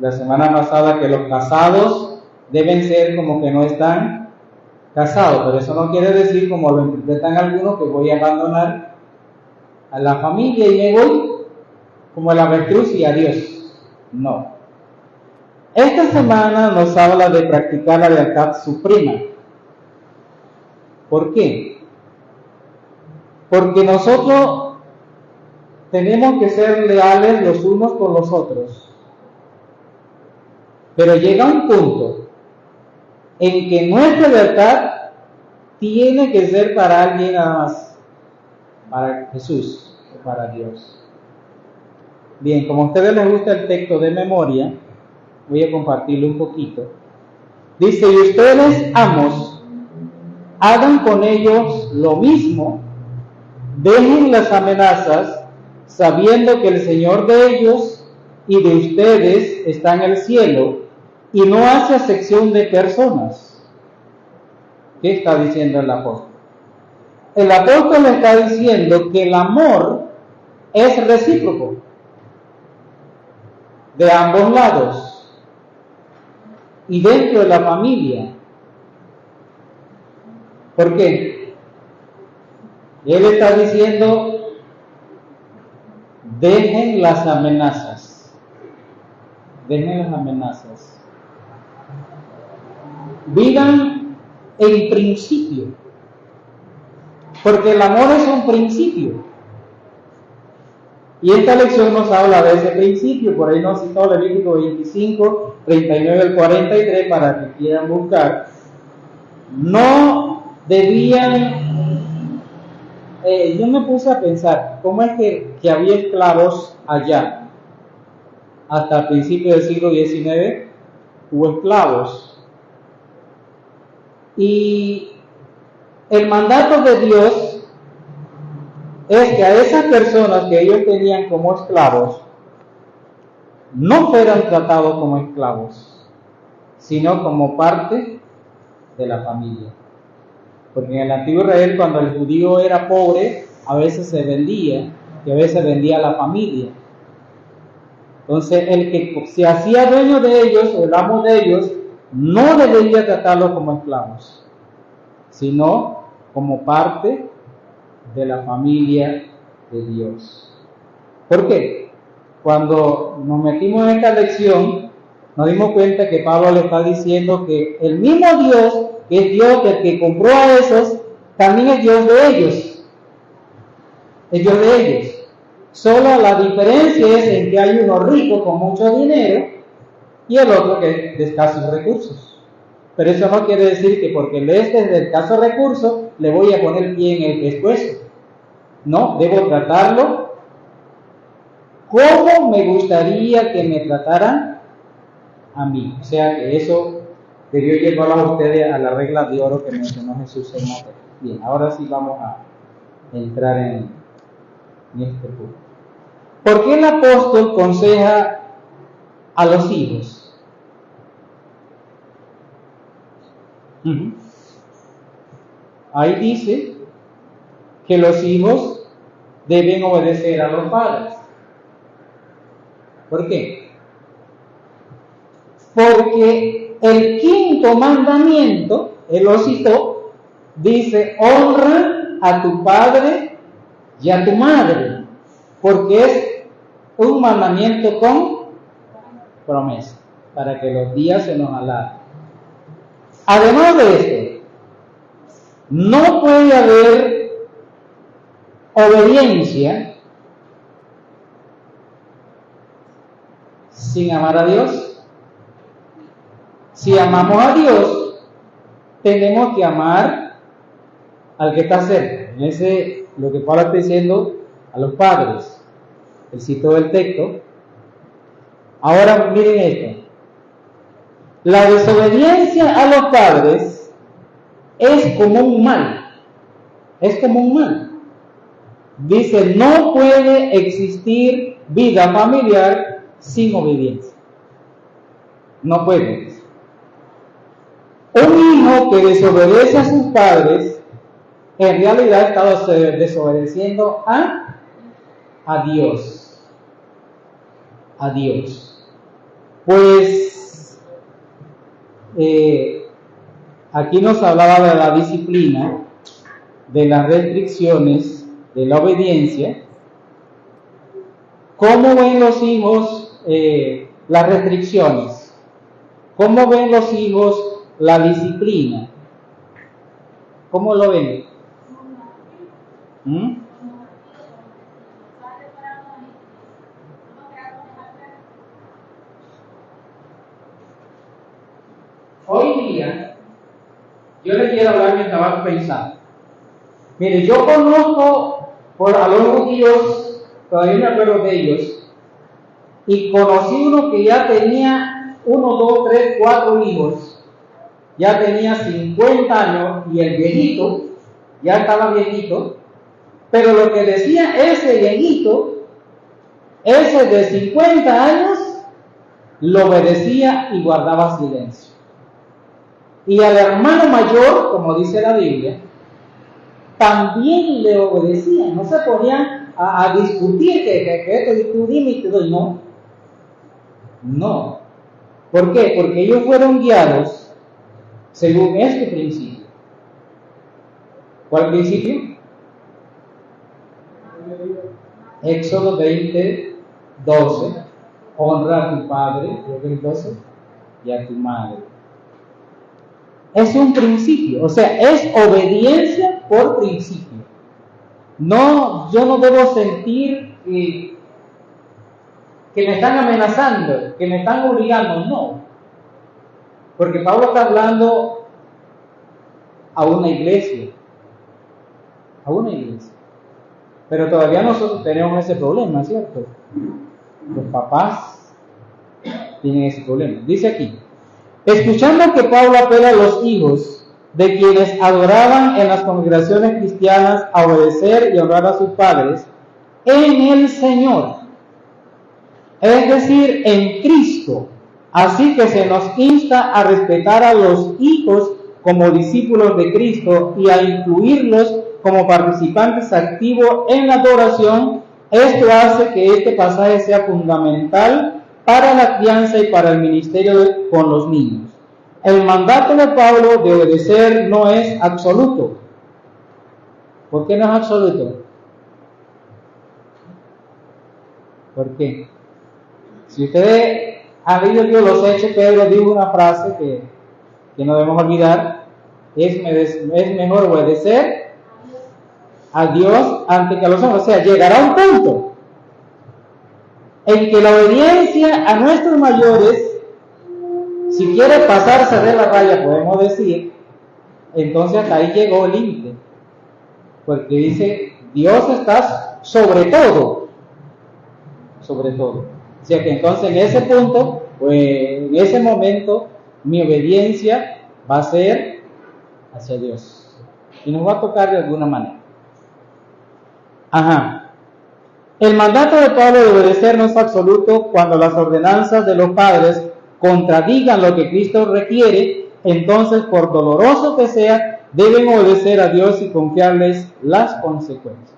la semana pasada que los casados deben ser como que no están casados, pero eso no quiere decir, como lo interpretan algunos, que voy a abandonar a la familia y me voy como el avestruz y adiós. No. Esta semana nos habla de practicar la lealtad suprema. ¿Por qué? Porque nosotros tenemos que ser leales los unos con los otros. Pero llega un punto en que nuestra lealtad tiene que ser para alguien nada más, para Jesús o para Dios. Bien, como a ustedes les gusta el texto de memoria, voy a compartirlo un poquito. Dice, y ustedes, amos, hagan con ellos lo mismo, dejen las amenazas, sabiendo que el Señor de ellos y de ustedes está en el cielo y no hace acepción de personas. ¿Qué está diciendo el apóstol? El apóstol está diciendo que el amor es recíproco de ambos lados y dentro de la familia. ¿Por qué? Él está diciendo, dejen las amenazas. Dejen las amenazas. Vivan en principio. Porque el amor es un principio. Y esta lección nos habla de ese principio. Por ahí nos citó Levítico 25, 39 al 43 para que quieran buscar. No debían, yo me puse a pensar, ¿cómo es que había esclavos allá? Hasta el principio del siglo XIX hubo esclavos. Y el mandato de Dios es que a esas personas que ellos tenían como esclavos no fueran tratados como esclavos, sino como parte de la familia. Porque en el antiguo Israel, cuando el judío era pobre, a veces se vendía, y a veces vendía a la familia. Entonces, el que se hacía dueño de ellos, o el amo de ellos, no debería tratarlos como esclavos, sino como parte de la familia de Dios. ¿Por qué? Cuando nos metimos en esta lección, nos dimos cuenta que Pablo le está diciendo que el mismo Dios, que es Dios del que compró a esos, también es Dios de ellos. Es Dios de ellos. Solo la diferencia es en que hay uno rico con mucho dinero y el otro que es de escasos recursos. Pero eso no quiere decir que porque él es de escasos recursos, le voy a poner pie en el pescuezo. No, debo tratarlo como me gustaría que me trataran a mí. O sea que eso debió llevar a ustedes a la regla de oro que mencionó Jesús en Mateo. Bien, ahora sí vamos a entrar en este punto. ¿Por qué el apóstol aconseja a los hijos? Ahí dice que los hijos deben obedecer a los padres. ¿Por qué? Porque el quinto mandamiento, él lo citó, dice: honra a tu padre y a tu madre, porque es un mandamiento con promesa, para que los días se nos alarguen. Además de esto, no puede haber obediencia sin amar a Dios. Si amamos a Dios, tenemos que amar al que está cerca. Ese lo que Pablo está diciendo a los padres. Él citó el texto. Ahora miren esto. La desobediencia a los padres es como un mal. Es como un mal. Dice, no puede existir vida familiar sin obediencia. No puede. Un hijo que desobedece a sus padres, en realidad está desobedeciendo a Dios. A Dios. Pues aquí nos hablaba de la disciplina, de las restricciones, de la obediencia. ¿Cómo ven los hijos las restricciones? ¿Cómo ven los hijos la disciplina? ¿Cómo lo ven? Hoy día, yo le quiero hablar mientras estaba pensando. Mire, yo conozco a los judíos, todavía me acuerdo de ellos, y conocí uno que ya tenía 1, 2, 3, 4 hijos, ya tenía 50 años, y el viejito, ya estaba viejito, pero lo que decía ese viejito, ese de 50 años, lo obedecía y guardaba silencio. Y al hermano mayor, como dice la Biblia, también le obedecían, no se ponían a discutir que tú dime y te doy, no. No. ¿Por qué? Porque ellos fueron guiados según este principio. ¿Cuál principio? Éxodo 20, 12. Honra a tu padre, creo que es 12, y a tu madre. Es un principio, o sea, es obediencia por principio. No, yo no debo sentir que me están amenazando, que me están obligando, no. Porque Pablo está hablando a una iglesia. Pero todavía nosotros tenemos ese problema, ¿cierto? Los papás tienen ese problema. Dice aquí, escuchando que Pablo apela a los hijos de quienes adoraban en las congregaciones cristianas a obedecer y honrar a sus padres en el Señor, es decir, en Cristo. Así que se nos insta a respetar a los hijos como discípulos de Cristo y a incluirlos como participantes activos en la adoración. Esto hace que este pasaje sea fundamental para la crianza y para el ministerio con los niños. El mandato de Pablo de obedecer no es absoluto. ¿Por qué no es absoluto? ¿Por qué? Si ustedes han leído los Hechos, Pedro dijo una frase que no debemos olvidar: es mejor obedecer a Dios antes que a los hombres. O sea, llegará un punto en que la obediencia a nuestros mayores, si quiere pasarse de la raya, podemos decir, entonces hasta ahí llegó el límite. Porque dice, Dios está sobre todo. Sobre todo. O sea que entonces en ese punto, pues en ese momento, mi obediencia va a ser hacia Dios. Y nos va a tocar de alguna manera. El mandato de Pablo de obedecer no es absoluto cuando las ordenanzas de los padres contradigan lo que Cristo requiere. Entonces, por doloroso que sea, deben obedecer a Dios y confiarles las consecuencias.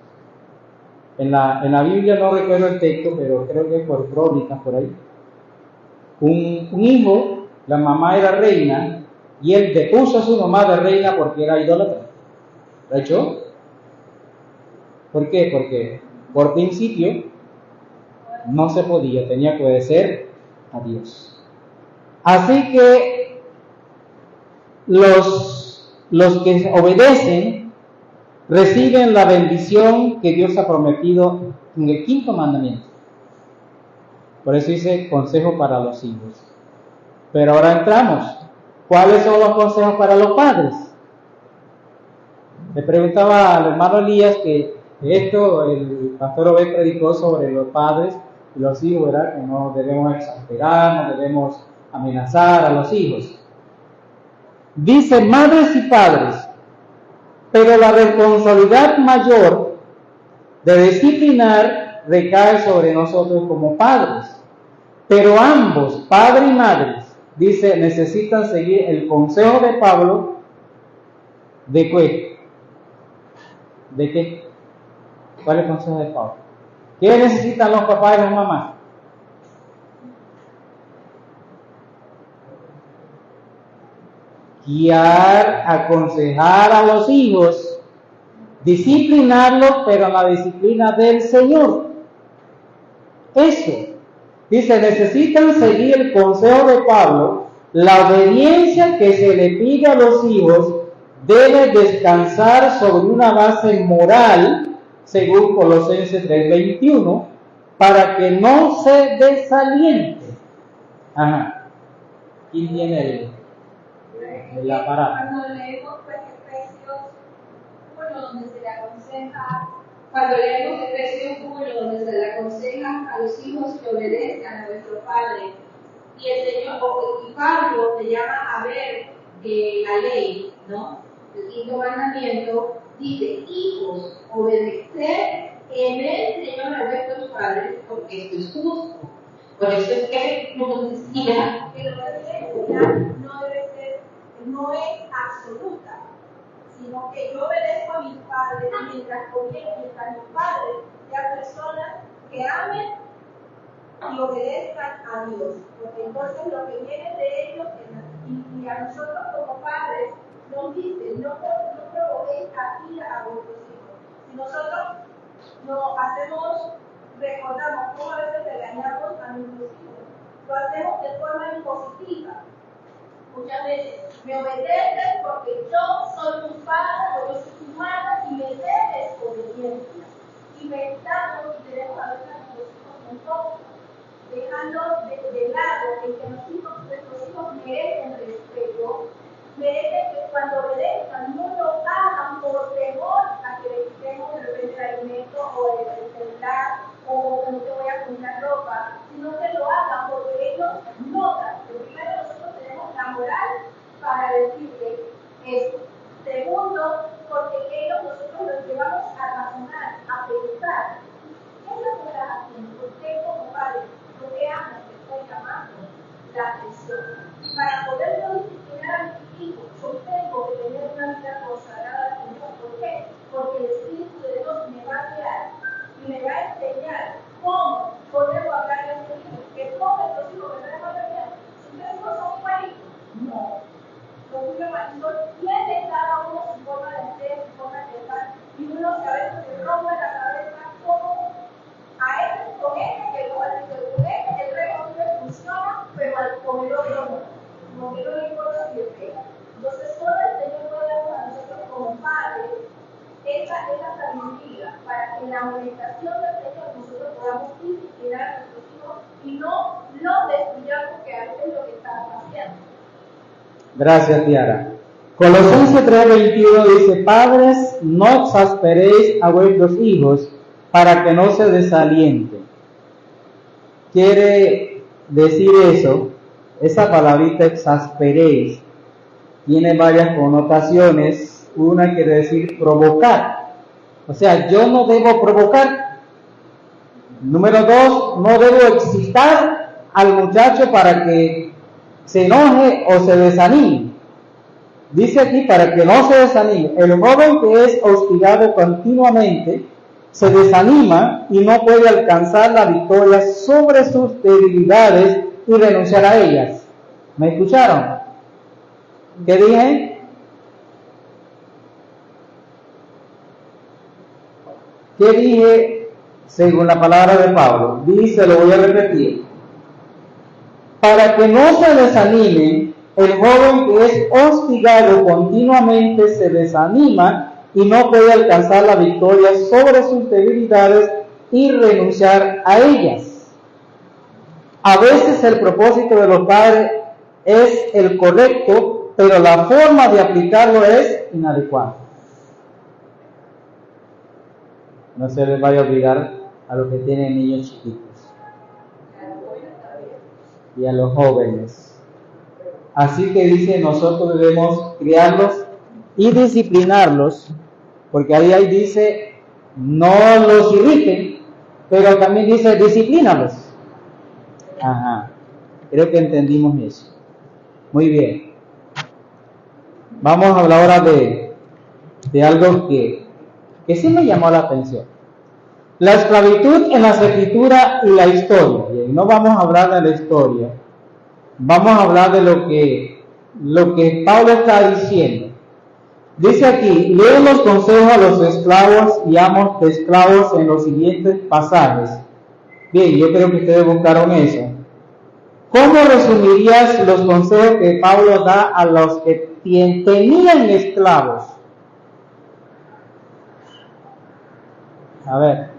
En la Biblia no recuerdo el texto, pero creo que por Crónicas, por ahí, un hijo, la mamá era reina, y él depuso a su mamá de reina porque era idólatra. ¿Lo hecho? ¿Por qué? Porque por principio no se podía, tenía que obedecer a Dios. Así que los que obedecen reciben la bendición que Dios ha prometido en el 5º mandamiento. Por eso dice consejo para los hijos. Pero ahora entramos. ¿Cuáles son los consejos para los padres? Le preguntaba al hermano Elías que esto, el pastor Obed predicó sobre los padres y los hijos, ¿verdad? Que no debemos exasperar, no debemos amenazar a los hijos. Dice madres y padres, pero la responsabilidad mayor de disciplinar recae sobre nosotros como padres. Pero ambos, padre y madre, dice, necesitan seguir el consejo de Pablo. ¿De qué? ¿De qué? ¿Cuál es el consejo de Pablo? ¿Qué necesitan los papás y las mamás? Guiar, aconsejar a los hijos, disciplinarlos, pero en la disciplina del Señor. Eso. Dice, necesitan seguir el consejo de Pablo. La obediencia que se le pide a los hijos debe descansar sobre una base moral, según Colosenses 3:21, para que no se desaliente. ¿Quién tiene el aparato? Cuando leemos Efesios 1, donde se le aconseja, cuando leemos Efesios 1, donde se le aconseja a los hijos que obedezcan a nuestro Padre, y el Señor, y Pablo te llama a ver la ley, ¿no? El 5º mandamiento dice: hijos, obedecer en el Señor a vuestros padres, porque esto es justo. Por eso es que nos decía que la obediencia no es absoluta, sino que yo obedezco a mis padres mientras mis padres sean personas que amen y obedezcan a Dios, porque entonces lo que viene de ellos y a nosotros como padres nos dice: no provoquéis a ira a vuestros hijos. Si nosotros no hacemos, recordamos cómo a veces regañamos a nuestros hijos, lo hacemos de forma impositiva. Muchas veces me obedeces porque yo soy tu padre o yo soy tu madre y me debes obediencia. Y pensamos y tenemos a veces a nuestros hijos nosotros, dejando de lado el que nuestros hijos merecen respeto, merecen que cuando obedezcan no lo hagan por temor a que le quitemos de repente el alimento o el celular o que no te voy a comprar ropa, sino que lo hagan porque ellos notan que primero nosotros tenemos la moral para decirle esto. en la amonestación del Señor nosotros podamos disciplinar a nuestros hijos y no los destruyamos, que a veces es lo que estamos haciendo. Gracias, Tiara. Colosenses 3:21 dice: Padres, no exasperéis a vuestros hijos para que no se desalienten. Quiere decir eso, esa palabrita exasperéis tiene varias connotaciones. Una quiere decir provocar. O sea, yo no debo provocar. Número 2, no debo excitar al muchacho para que se enoje o se desanime. Dice aquí, para que no se desanime. El joven que es hostigado continuamente se desanima y no puede alcanzar la victoria sobre sus debilidades y renunciar a ellas. ¿Me escucharon? ¿Qué dije? ¿Qué dije según la palabra de Pablo? Dice, lo voy a repetir. Para que no se desanime, el joven que es hostigado continuamente se desanima y no puede alcanzar la victoria sobre sus debilidades y renunciar a ellas. A veces el propósito de los padres es el correcto, pero la forma de aplicarlo es inadecuada. No se les vaya a olvidar a los que tienen niños chiquitos y a los jóvenes. Así que dice, nosotros debemos criarlos y disciplinarlos, porque ahí dice, no los irriten, pero también dice, disciplínalos. Ajá, creo que entendimos eso. Muy bien. Vamos a hablar ahora de algo que sí me llamó la atención. La esclavitud en las escrituras y la historia. Bien, no vamos a hablar de la historia. Vamos a hablar de lo que Pablo está diciendo. Dice aquí, leen los consejos a los esclavos y amos de esclavos en los siguientes pasajes. Bien, yo creo que ustedes buscaron eso. ¿Cómo resumirías los consejos que Pablo da a los que tenían esclavos? A ver.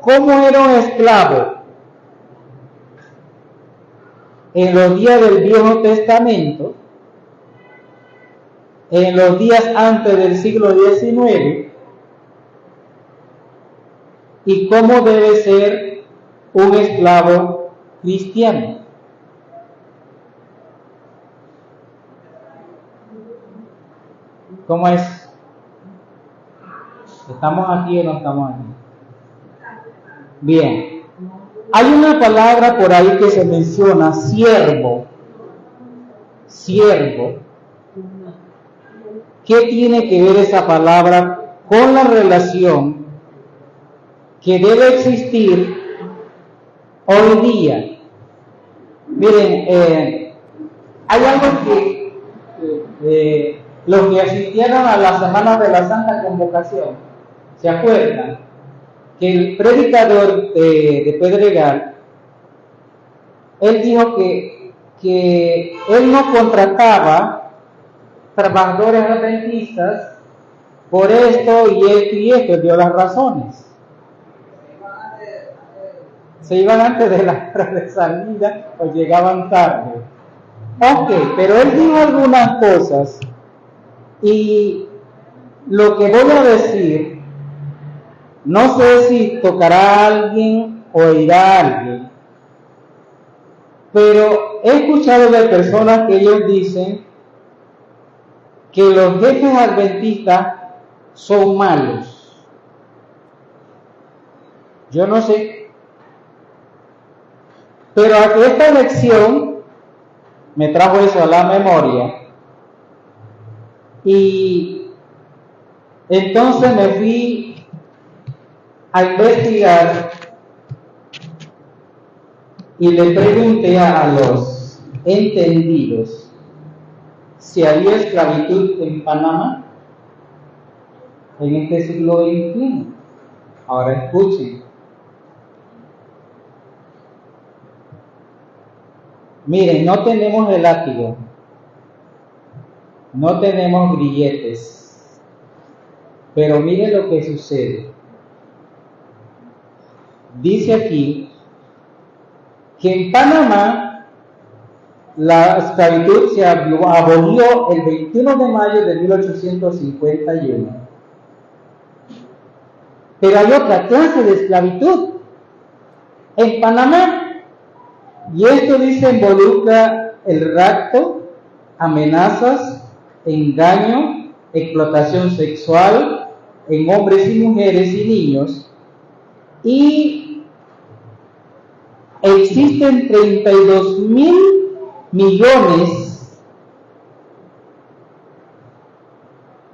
¿Cómo era un esclavo en los días del Viejo Testamento, en los días antes del siglo XIX, y cómo debe ser un esclavo cristiano? ¿Cómo es? ¿Estamos aquí o no estamos aquí? Bien. Hay una palabra por ahí que se menciona, siervo. Siervo. ¿Qué tiene que ver esa palabra con la relación que debe existir hoy día? Miren, hay algo que los que asistieron a las semanas de la Santa Convocación, ¿se acuerdan? Que el predicador de Pedregal, él dijo que él no contrataba trabajadores adventistas por esto y esto, dio las razones. Se iban antes de la hora de salida o llegaban tarde. Ok, pero él dijo algunas cosas y lo que voy a decir, no sé si tocará a alguien o irá a alguien, pero he escuchado de personas que ellos dicen que los jefes adventistas son malos. Yo no sé, pero esta lección me trajo eso a la memoria y entonces me fui a investigar y le pregunté a los entendidos si había esclavitud en Panamá en este siglo XXI. Ahora escuchen. Miren, no tenemos el látigo. no tenemos grilletes. Pero mire lo que sucede. Dice aquí que en Panamá la esclavitud se abolió el 21 de mayo de 1851. Pero hay otra clase de esclavitud en Panamá. Y esto dice involucra el rapto, amenazas, engaño, explotación sexual en hombres y mujeres y niños. Y existen 32,000 millones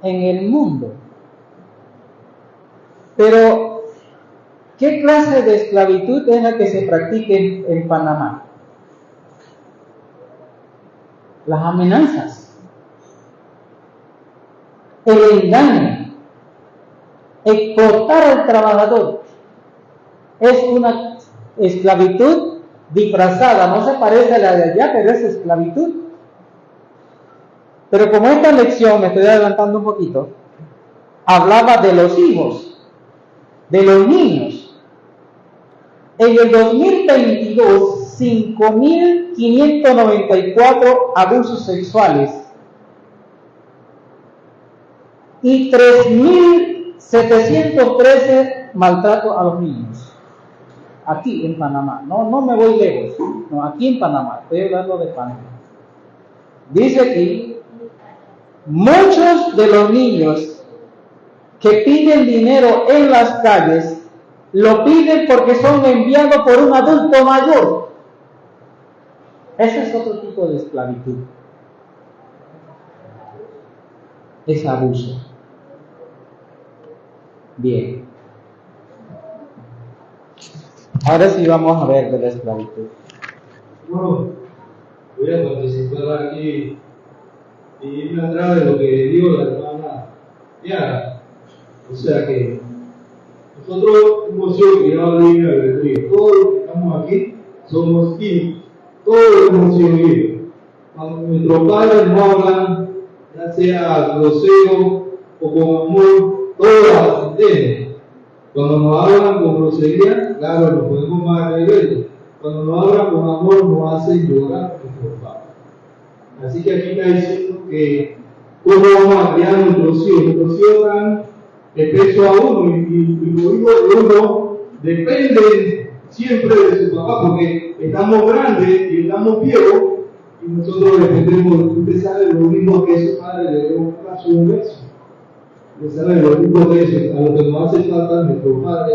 en el mundo. Pero, ¿qué clase de esclavitud es la que se practica en Panamá? Las amenazas, el engaño, explotar al trabajador. Es una esclavitud disfrazada, no se parece a la de allá, pero es esclavitud. Pero como esta lección, me estoy adelantando un poquito, hablaba de los hijos, de los niños. En el 2022, 5.594 abusos sexuales y 3.713 maltratos a los niños. Aquí en Panamá, no me voy lejos, no, aquí en Panamá, estoy hablando de Panamá. Dice aquí, muchos de los niños que piden dinero en las calles, lo piden porque son enviados por un adulto mayor. Ese es otro tipo de esclavitud. Es abuso. Bien. Ahora sí vamos a ver de la esclavitud. Bueno, voy a participar aquí y irme atrás de lo que dijo la hermana Yara. O sea que nosotros hemos sido criados libre albedrío. Todos los que estamos aquí somos hijos. Todos hemos sido hijos. Cuando nuestros padres nos hablan, ya sea grosero o con amor, todos las atendemos. Cuando nos hablan con grosería, claro, nos podemos más rebeldes. Cuando nos hablan con amor, nos hacen llorar nuestros padres. Así que aquí está diciendo que cómo vamos a criar nuestros hijos. Nuestros hijos dan el peso a uno y los hijos de uno dependen siempre de su papá porque estamos grandes y estamos viejos y nosotros dependemos. Usted sabe lo mismo que su padre le dio un caso, un beso. Usted sabe lo mismo que eso, a lo que nos hace falta nuestro padre,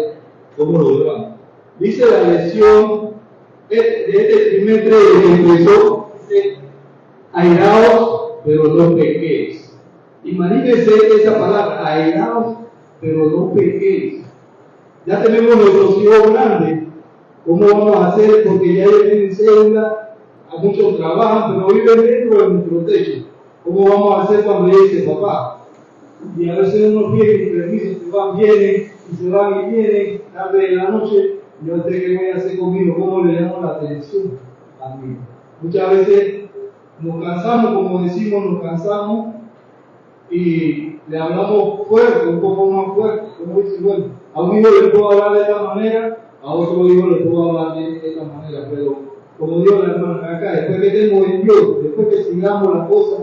cómo lo llevamos. Dice la lección de este primer tren que empezó, airaos, pero no pequéis. Imagínense esa palabra, airaos, pero no pequéis. Ya tenemos nuestros hijos grandes. ¿Cómo vamos a hacer? Porque ya ellos tienen cédula, a muchos trabajan, pero viven dentro de nuestro techo. ¿Cómo vamos a hacer cuando llegue papá? Y a veces uno pide permiso, se van, vienen, y se van y vienen, tarde de la noche. Yo sé qué voy a hacer conmigo, cómo le llamo la atención a mí. Muchas veces nos cansamos, como decimos, nos cansamos y le hablamos fuerte, un poco más fuerte. Como dice, bueno, a un hijo le puedo hablar de esta manera, a otro hijo le puedo hablar de esta manera, pero como dijo la hermana acá, después que estemos en Dios, después que sigamos las cosas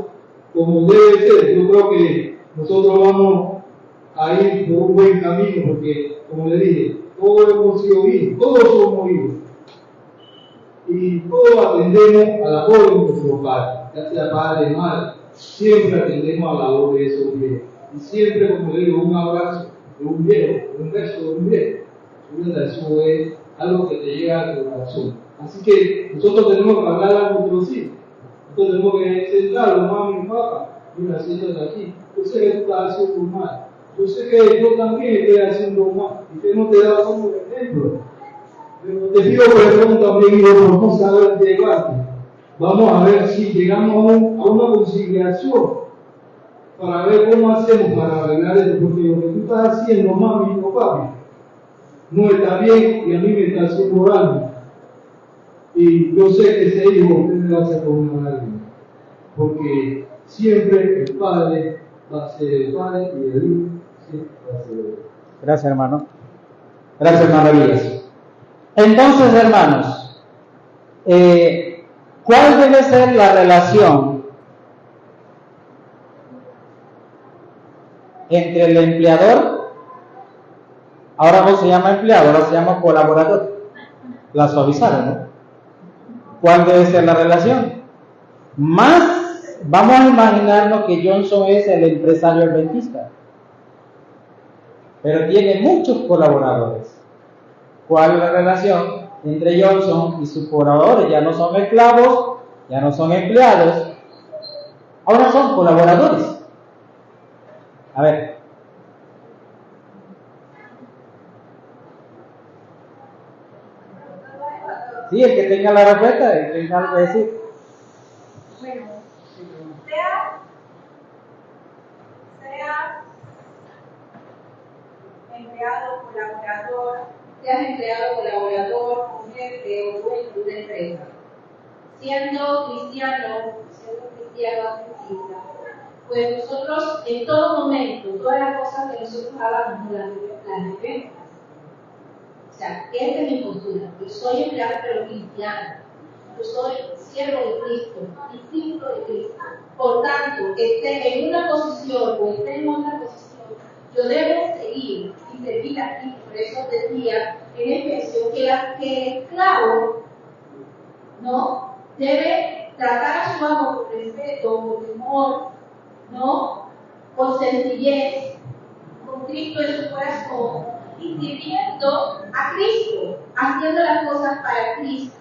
como debe ser, yo creo que nosotros vamos a ir por un buen camino, porque, como le dije, todos hemos sido hijos, todos somos hijos. Y todos atendemos a la voz de nuestro Padre, ya sea padre o madre, siempre atendemos a la voz de esos viejos. Y siempre, como le digo, un abrazo de un viejo, un beso de un viejo, eso es algo que te llega al corazón. Así que nosotros tenemos que hablar a nuestros hijos. Nosotros tenemos que sentarlos, mami y papá, mira, siéntate aquí. Yo sé que tú estás haciendo mal. Yo sé que yo también estoy haciendo mal y que no te da como ejemplo. Pero te pido perdón también, hijo, por no saber llevarte. Vamos a ver si llegamos a una conciliación para ver cómo hacemos para arreglar esto, porque lo que tú estás haciendo, mami o papi, no está bien y a mí me está haciendo daño. Y yo sé que ese hijo usted me va a hacer con una lágrima, porque siempre el Padre va a ser el Padre y el Hijo siempre va a ser el Hijo. Gracias, hermano. Gracias, hermano Elías. Entonces, hermanos, ¿cuál debe ser la relación entre el empleador? Ahora no se llama empleado, ahora se llama colaborador. La suavizaron, ¿no? ¿Cuál debe ser la relación? Más, vamos a imaginarnos que Johnson es el empresario adventista, pero tiene muchos colaboradores. ¿Cuál es la relación entre Johnson y sus colaboradores? Ya no son esclavos, ya no son empleados, ahora son colaboradores. A ver. Sí, el que tenga la respuesta, el que tenga algo que decir. Bueno, sea empleado, colaborador, seas empleado, colaborador, o jefe o dueño de una empresa, siendo cristiano adventista, pues nosotros en todo momento, todas las cosas que nosotros hagamos, las debemos. O sea, esta es mi postura. Yo soy empleado pero cristiano. Yo soy siervo de Cristo, discípulo de Cristo. Por tanto, esté en una posición o esté en otra posición, yo debo seguir y servir a Cristo. Por eso decía en Efesios que el esclavo, ¿no?, debe tratar a su amo con respeto, con temor, ¿no?, con sencillez, con Cristo en su corazón, y sirviendo a Cristo, haciendo las cosas para Cristo.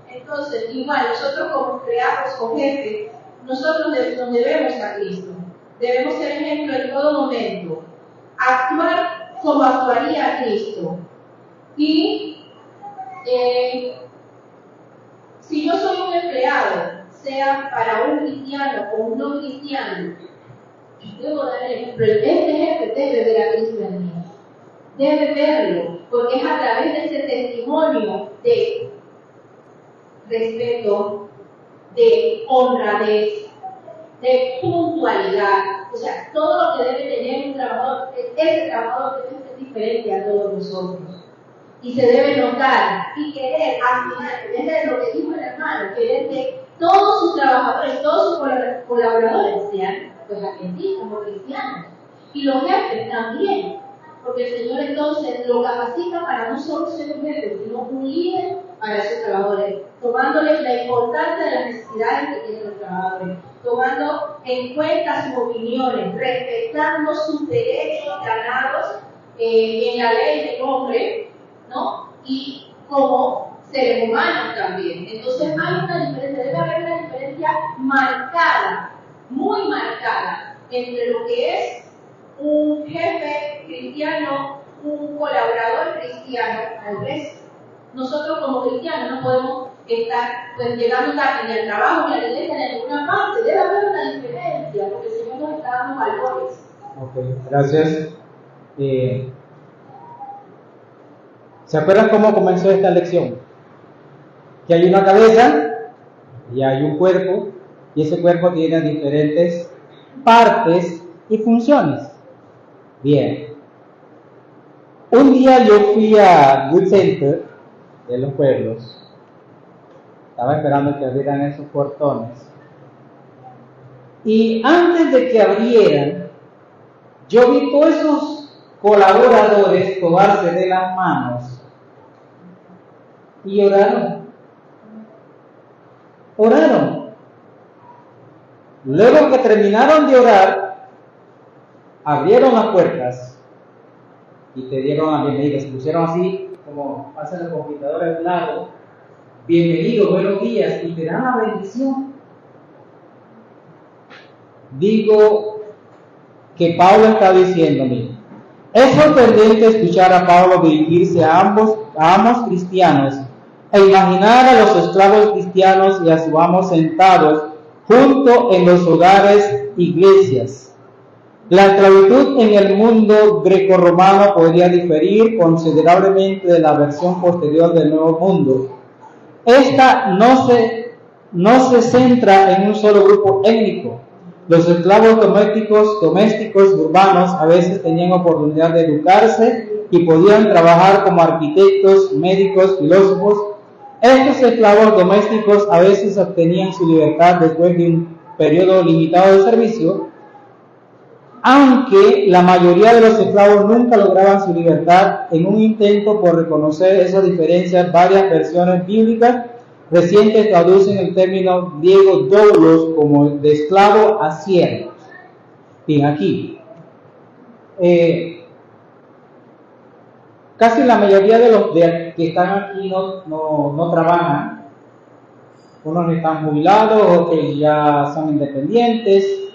Entonces, igual, nosotros como empleados o jefes, nosotros nos debemos a Cristo. Debemos ser ejemplo en todo momento. Actuar como actuaría Cristo. Y si yo soy un empleado, sea para un cristiano o un no cristiano, debo dar el ejemplo. Este jefe debe ver a Cristo en mí. Debe verlo, porque es a través de ese testimonio de respeto, de honradez, de puntualidad, o sea, todo lo que debe tener un trabajador, ese trabajador debe ser diferente a todos nosotros. Y se debe notar y querer, es lo que dijo el hermano, querer que todos sus trabajadores, todos sus colaboradores sean pues adventistas o cristianos. Y los jefes también. Porque el Señor entonces lo capacita para no solo ser un jefe, sino un líder para sus trabajadores, tomándoles la importancia de las necesidades que tienen los trabajadores, tomando en cuenta sus opiniones, respetando sus derechos ganados en la ley del hombre, ¿no?, y como seres humanos también. Entonces hay una diferencia, debe haber una diferencia marcada, muy marcada, entre lo que es un jefe cristiano, un colaborador cristiano. Tal vez nosotros como cristianos no podemos estar pues llegando tarde ni al trabajo ni a la iglesia ni a ninguna parte. Debe haber una diferencia porque el Señor nos está dando valores. Ok, gracias. ¿Se acuerdan cómo comenzó esta lección? Que hay una cabeza y hay un cuerpo, y ese cuerpo tiene diferentes partes y funciones. Bien. Un día yo fui a Good Center de los pueblos. Estaba esperando que abrieran esos portones. Y antes de que abrieran, yo vi todos esos colaboradores tomarse de las manos y oraron. Oraron. Luego que terminaron de orar, abrieron las puertas y te dieron la bienvenida. Se pusieron así, como hacen los conquistadores del lago. Bienvenido, buenos días, y te dan la bendición. Digo que Pablo está diciéndome, es sorprendente escuchar a Pablo dirigirse a ambos cristianos e imaginar a los esclavos cristianos y a su amo sentados junto en los hogares, iglesias. La esclavitud en el mundo grecorromano podría diferir considerablemente de la versión posterior del Nuevo Mundo. Esta no se centra en un solo grupo étnico, Los esclavos domésticos urbanos a veces tenían oportunidad de educarse y podían trabajar como arquitectos, médicos, filósofos. Estos esclavos domésticos a veces obtenían su libertad después de un periodo limitado de servicio, aunque la mayoría de los esclavos nunca lograban su libertad. En un intento por reconocer esas diferencias, varias versiones bíblicas recientes traducen el término griego doulos como de esclavo a siervo. Bien, aquí casi la mayoría de los que están aquí no trabajan. Unos están jubilados, otros ya son independientes,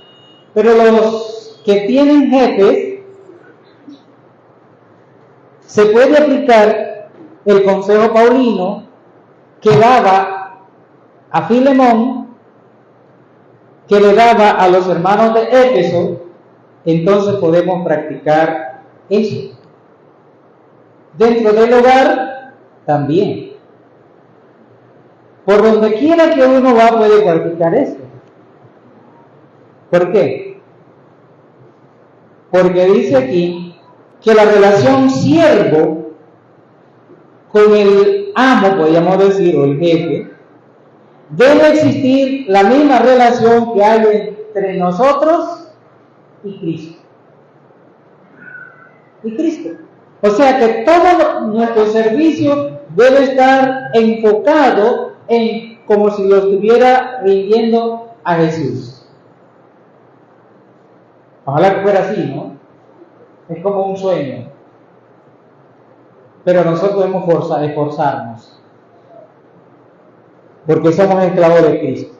pero los que tienen jefes, se puede aplicar el consejo paulino que daba a Filemón, que le daba a los hermanos de Éfeso. Entonces podemos practicar eso. Dentro del hogar también. Por donde quiera que uno va puede practicar esto. ¿Por qué? Porque dice aquí que la relación siervo con el amo, podríamos decir, o el jefe, debe existir la misma relación que hay entre nosotros y Cristo. O sea que todo nuestro servicio debe estar enfocado en como si lo estuviera rindiendo a Jesús. Ojalá que fuera así, ¿no? Es como un sueño. Pero nosotros debemos esforzarnos, porque somos esclavos de Cristo.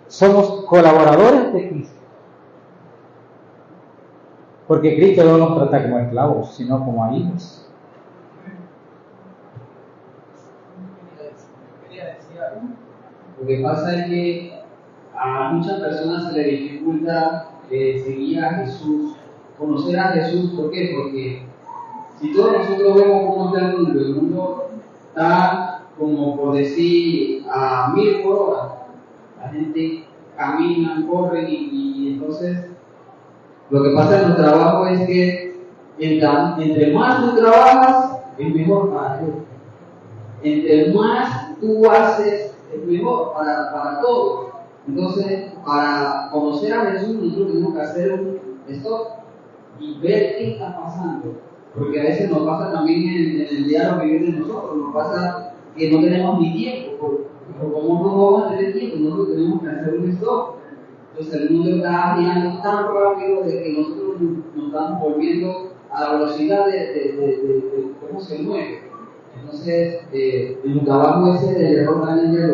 Somos colaboradores de Cristo. Porque Cristo no nos trata como esclavos, sino como hijos. Lo que pasa es que a muchas personas se les dificulta seguir a Jesús, conocer a Jesús. ¿Por qué? Porque si todos nosotros vemos cómo está el mundo está como por decir a 1000 por hora. La gente camina, corre y entonces lo que pasa en el trabajo es que entre más tú trabajas, es mejor para ti. Entre más tú haces, es mejor para todos. Entonces, para conocer a Jesús, nosotros tenemos que hacer un stop y ver qué está pasando. Porque a veces nos pasa también en el diálogo que vive de nosotros, nos pasa que no tenemos ni tiempo. Como no vamos a tener tiempo, nosotros tenemos que hacer un stop. Entonces el mundo está girando tan rápido de que nosotros nos estamos volviendo a la velocidad de cómo se mueve. Entonces, el trabajo ese es el error también de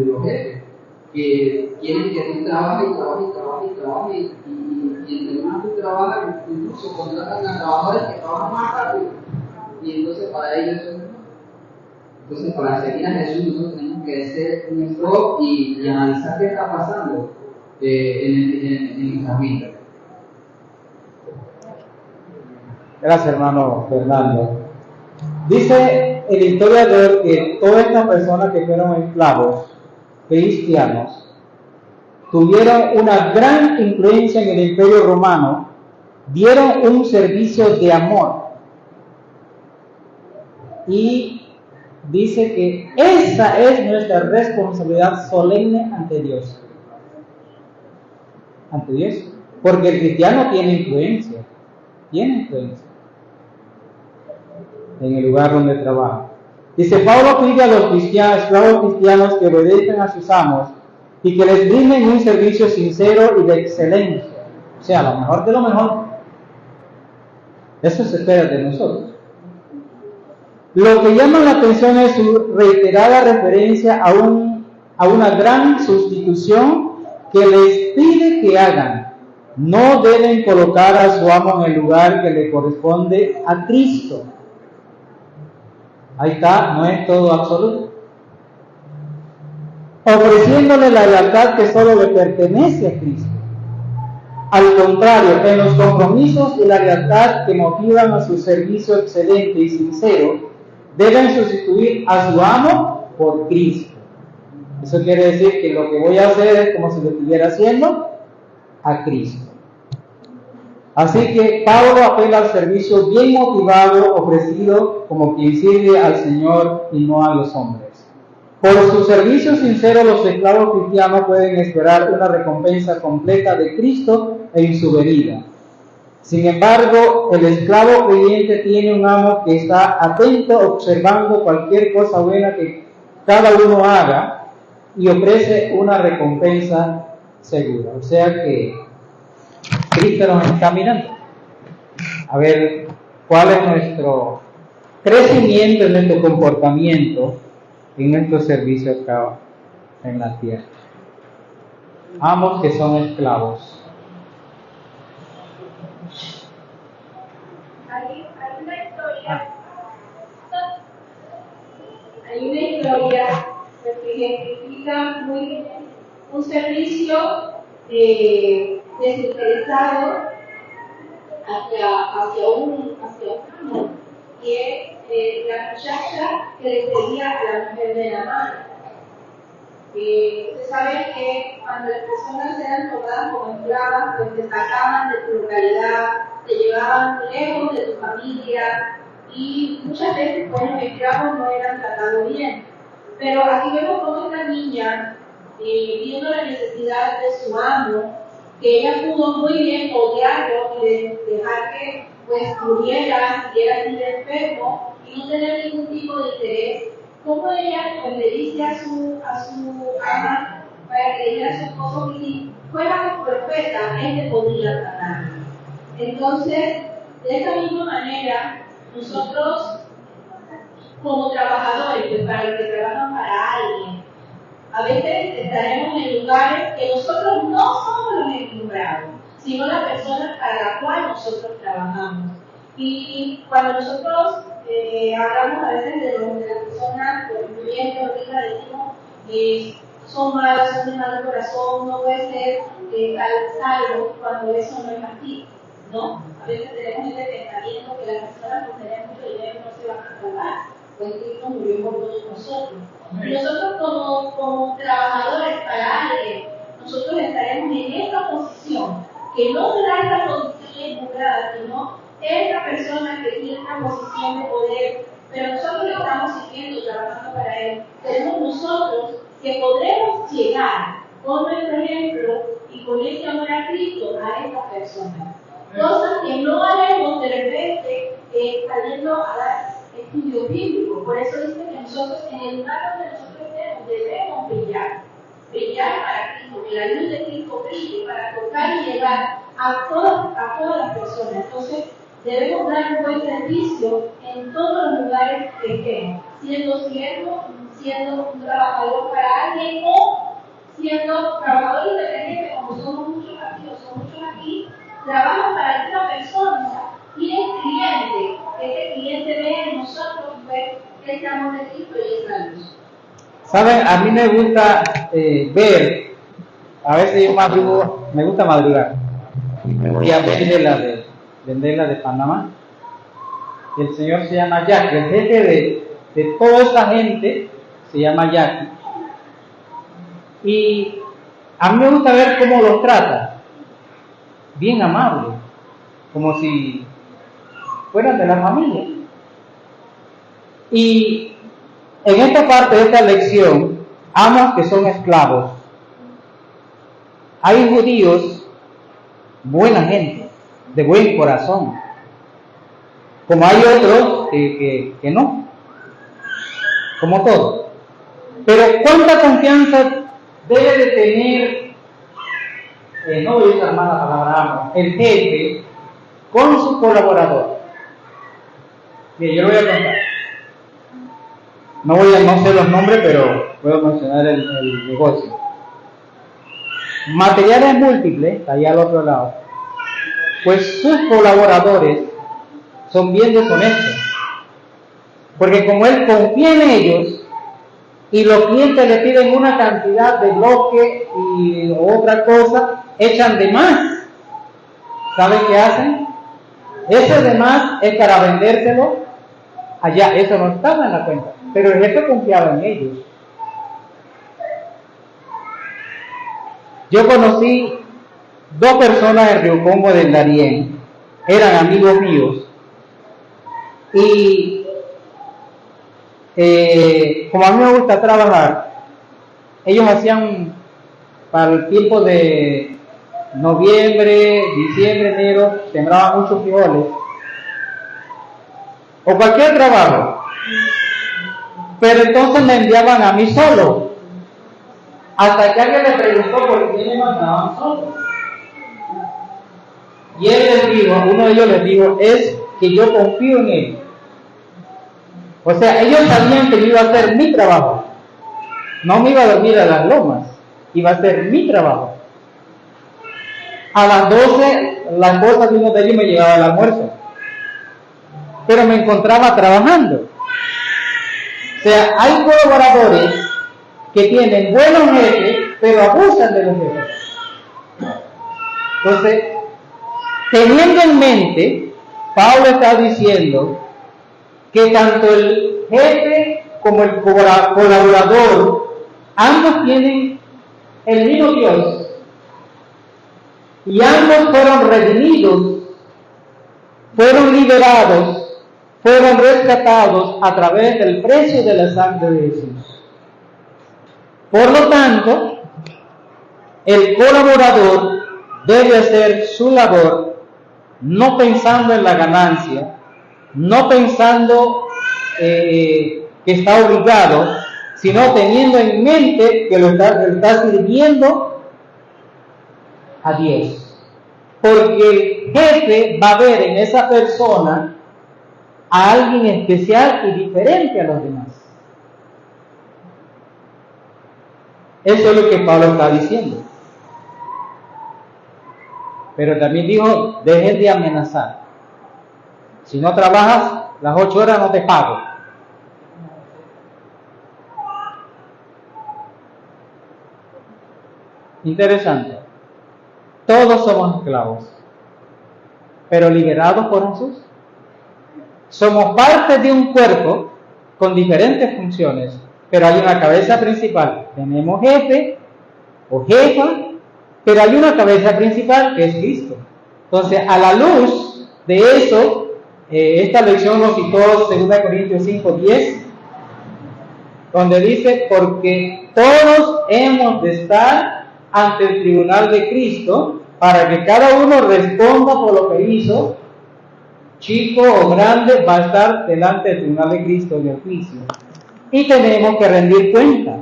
los jefes, que quieren que tú trabajes y entre más tú trabajas, incluso contratan a trabajadores que trabajan más rápido. Y entonces para ellos eso es mejor. Entonces, para seguir a Jesús, nosotros tenemos que hacer un stop y analizar qué está pasando en nuestra vida. Gracias, hermano Fernando. Dice el historiador que todas estas personas que fueron esclavos cristianos tuvieron una gran influencia en el Imperio Romano, dieron un servicio de amor. Y dice que esa es nuestra responsabilidad solemne ante Dios. Ante Dios. Porque el cristiano tiene influencia. En el lugar donde trabaja. Dice, Pablo pide a los esclavos cristianos que obedezcan a sus amos y que les brinden un servicio sincero y de excelencia. O sea, lo mejor de lo mejor. Eso se espera de nosotros. Lo que llama la atención es su reiterada referencia a una gran sustitución que les pide que hagan. No deben colocar a su amo en el lugar que le corresponde a Cristo. Ahí está, no es todo absoluto. Ofreciéndole la lealtad que solo le pertenece a Cristo. Al contrario, en los compromisos y la lealtad que motivan a su servicio excelente y sincero, deben sustituir a su amo por Cristo. Eso quiere decir que lo que voy a hacer es como si lo estuviera haciendo a Cristo. Así que Pablo apela al servicio bien motivado, ofrecido como quien sirve al Señor y no a los hombres. Por su servicio sincero, los esclavos cristianos pueden esperar una recompensa completa de Cristo en su venida. Sin embargo, el esclavo creyente tiene un amo que está atento observando cualquier cosa buena que cada uno haga y ofrece una recompensa segura. O sea que Cristo nos está mirando a ver cuál es nuestro crecimiento en nuestro comportamiento, en nuestro servicio acá en la tierra. Amos que son esclavos. Hay una historia que ejemplifica muy bien un servicio desinteresado hacia un amo, que es la muchacha que le pedía a la mujer de Naamán. Ustedes saben que cuando las personas eran tomadas como esclavas, pues te sacaban de tu localidad, te llevaban lejos de tu familia, y muchas veces pues los esclavos no eran tratados bien. Pero aquí vemos como esta niña, viendo la necesidad de su amo, que ella pudo muy bien odiarlo y dejar que pues muriera, siguiera siendo enfermo y no tener ningún tipo de interés. Como ella pues, le dice a su ama para que le diera su esposo que si fuéramos profeta, él le podría tratar. Entonces, de esa misma manera, nosotros como trabajadores, pues para los que trabajan para alguien, a veces estaremos en lugares que nosotros no somos los encumbrados, sino la persona para la cual nosotros trabajamos. Y cuando nosotros hablamos a veces de las personas, por incluyendo ahorita decimos son malos, son de mal corazón, no puede ser salvo cuando eso no es así, ¿no? A veces tenemos ese pensamiento que las personas por tener mucho dinero no se van a salvar, pues Cristo murió por todos nosotros. Y nosotros como trabajadores para alguien, nosotros estaremos en esta posición, que no será esta posición encumbrada, sino esta persona que tiene una posición de poder, pero nosotros le estamos sirviendo, trabajando para él. Tenemos nosotros que podremos llegar con nuestro ejemplo y con ese amor a Cristo a esta persona. Cosas que no haremos de repente saliendo a dar estudio bíblico. Por eso dice que nosotros, en el lugar donde nosotros estemos, debemos brillar para Cristo, que la luz de Cristo brille para tocar y llegar a todas las personas. Entonces, debemos dar un buen servicio en todos los lugares que estemos, siendo siervo, siendo un trabajador para alguien o siendo trabajador independiente, como somos muchos aquí, trabajo para esta persona y el cliente, este cliente ve en nosotros ver este amor de Cristo y esta luz. ¿Saben? A mí me gusta ver, a veces yo madrugo, me gusta madrugar, y a venderla de Panamá. El señor se llama Jackie, el jefe de toda esta gente se llama Jackie. Y a mí me gusta ver cómo los trata, bien amable, como si fueran de la familia. Y en esta parte de esta lección, amos que son esclavos. Hay judíos, buena gente, de buen corazón, como hay otros que no, como todo. Pero ¿cuánta confianza debe de tener, no voy a usar más la palabra amo, el jefe con su colaborador? Bien, yo lo voy a contar. No sé los nombres, pero puedo mencionar el negocio. Materiales múltiples, está allá al otro lado. Pues sus colaboradores son bien deshonestos. Porque como él confía en ellos, y los clientes le piden una cantidad de bloque y otra cosa, echan de más. ¿Saben qué hacen? Ese de más es para vendérselo allá. Eso no estaba en la cuenta, pero el jefe confiaba en ellos. Yo conocí 2 personas en Río Combo del Darién, eran amigos míos, y como a mí me gusta trabajar, ellos hacían para el tiempo de noviembre, diciembre, enero, sembraban muchos frijoles, o cualquier trabajo, pero entonces me enviaban a mí solo, hasta que alguien le preguntó por qué me mandaban solo. Y él les dijo, uno de ellos les dijo, es que yo confío en él. O sea, ellos sabían que yo iba a hacer mi trabajo. No me iba a dormir a las lomas, iba a hacer mi trabajo. A las 12, la esposa de uno de ellos me llevaba al almuerzo, pero me encontraba trabajando. O sea, hay colaboradores que tienen buenos jefes, pero abusan de los jefes. Entonces, teniendo en mente, Pablo está diciendo que tanto el jefe como el colaborador, ambos tienen el mismo Dios, y ambos fueron redimidos, fueron liberados, fueron rescatados a través del precio de la sangre de Jesús. Por lo tanto, el colaborador debe hacer su labor no pensando en la ganancia, no pensando que está obligado, sino teniendo en mente que lo está sirviendo a Dios. Porque el jefe va a ver en esa persona a alguien especial y diferente a los demás. Eso es lo que Pablo está diciendo. Pero también dijo, dejen de amenazar. Si no trabajas las 8 horas no te pago. Interesante. Todos somos esclavos, pero liberados por Jesús. Somos parte de un cuerpo con diferentes funciones, pero hay una cabeza principal. Tenemos jefe o jefa, pero hay una cabeza principal que es Cristo. Entonces, a la luz de eso, esta lección nos citó 2 Corintios 5:10, donde dice, porque todos hemos de estar ante el tribunal de Cristo, para que cada uno responda por lo que hizo, chico o grande, va a estar delante del tribunal de Cristo en el juicio. Y tenemos que rendir cuenta.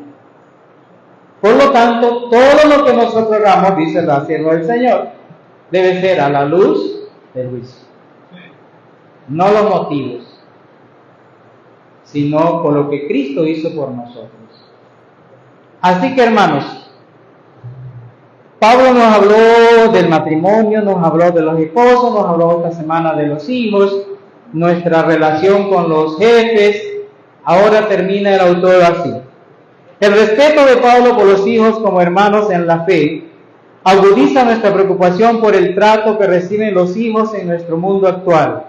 Por lo tanto, todo lo que nosotros hagamos, dice la sierva del Señor, debe ser a la luz del juicio. No los motivos, sino por lo que Cristo hizo por nosotros. Así que, hermanos, Pablo nos habló del matrimonio, nos habló de los esposos, nos habló esta semana de los hijos, nuestra relación con los jefes. Ahora termina el autor así. El respeto de Pablo por los hijos como hermanos en la fe agudiza nuestra preocupación por el trato que reciben los hijos en nuestro mundo actual.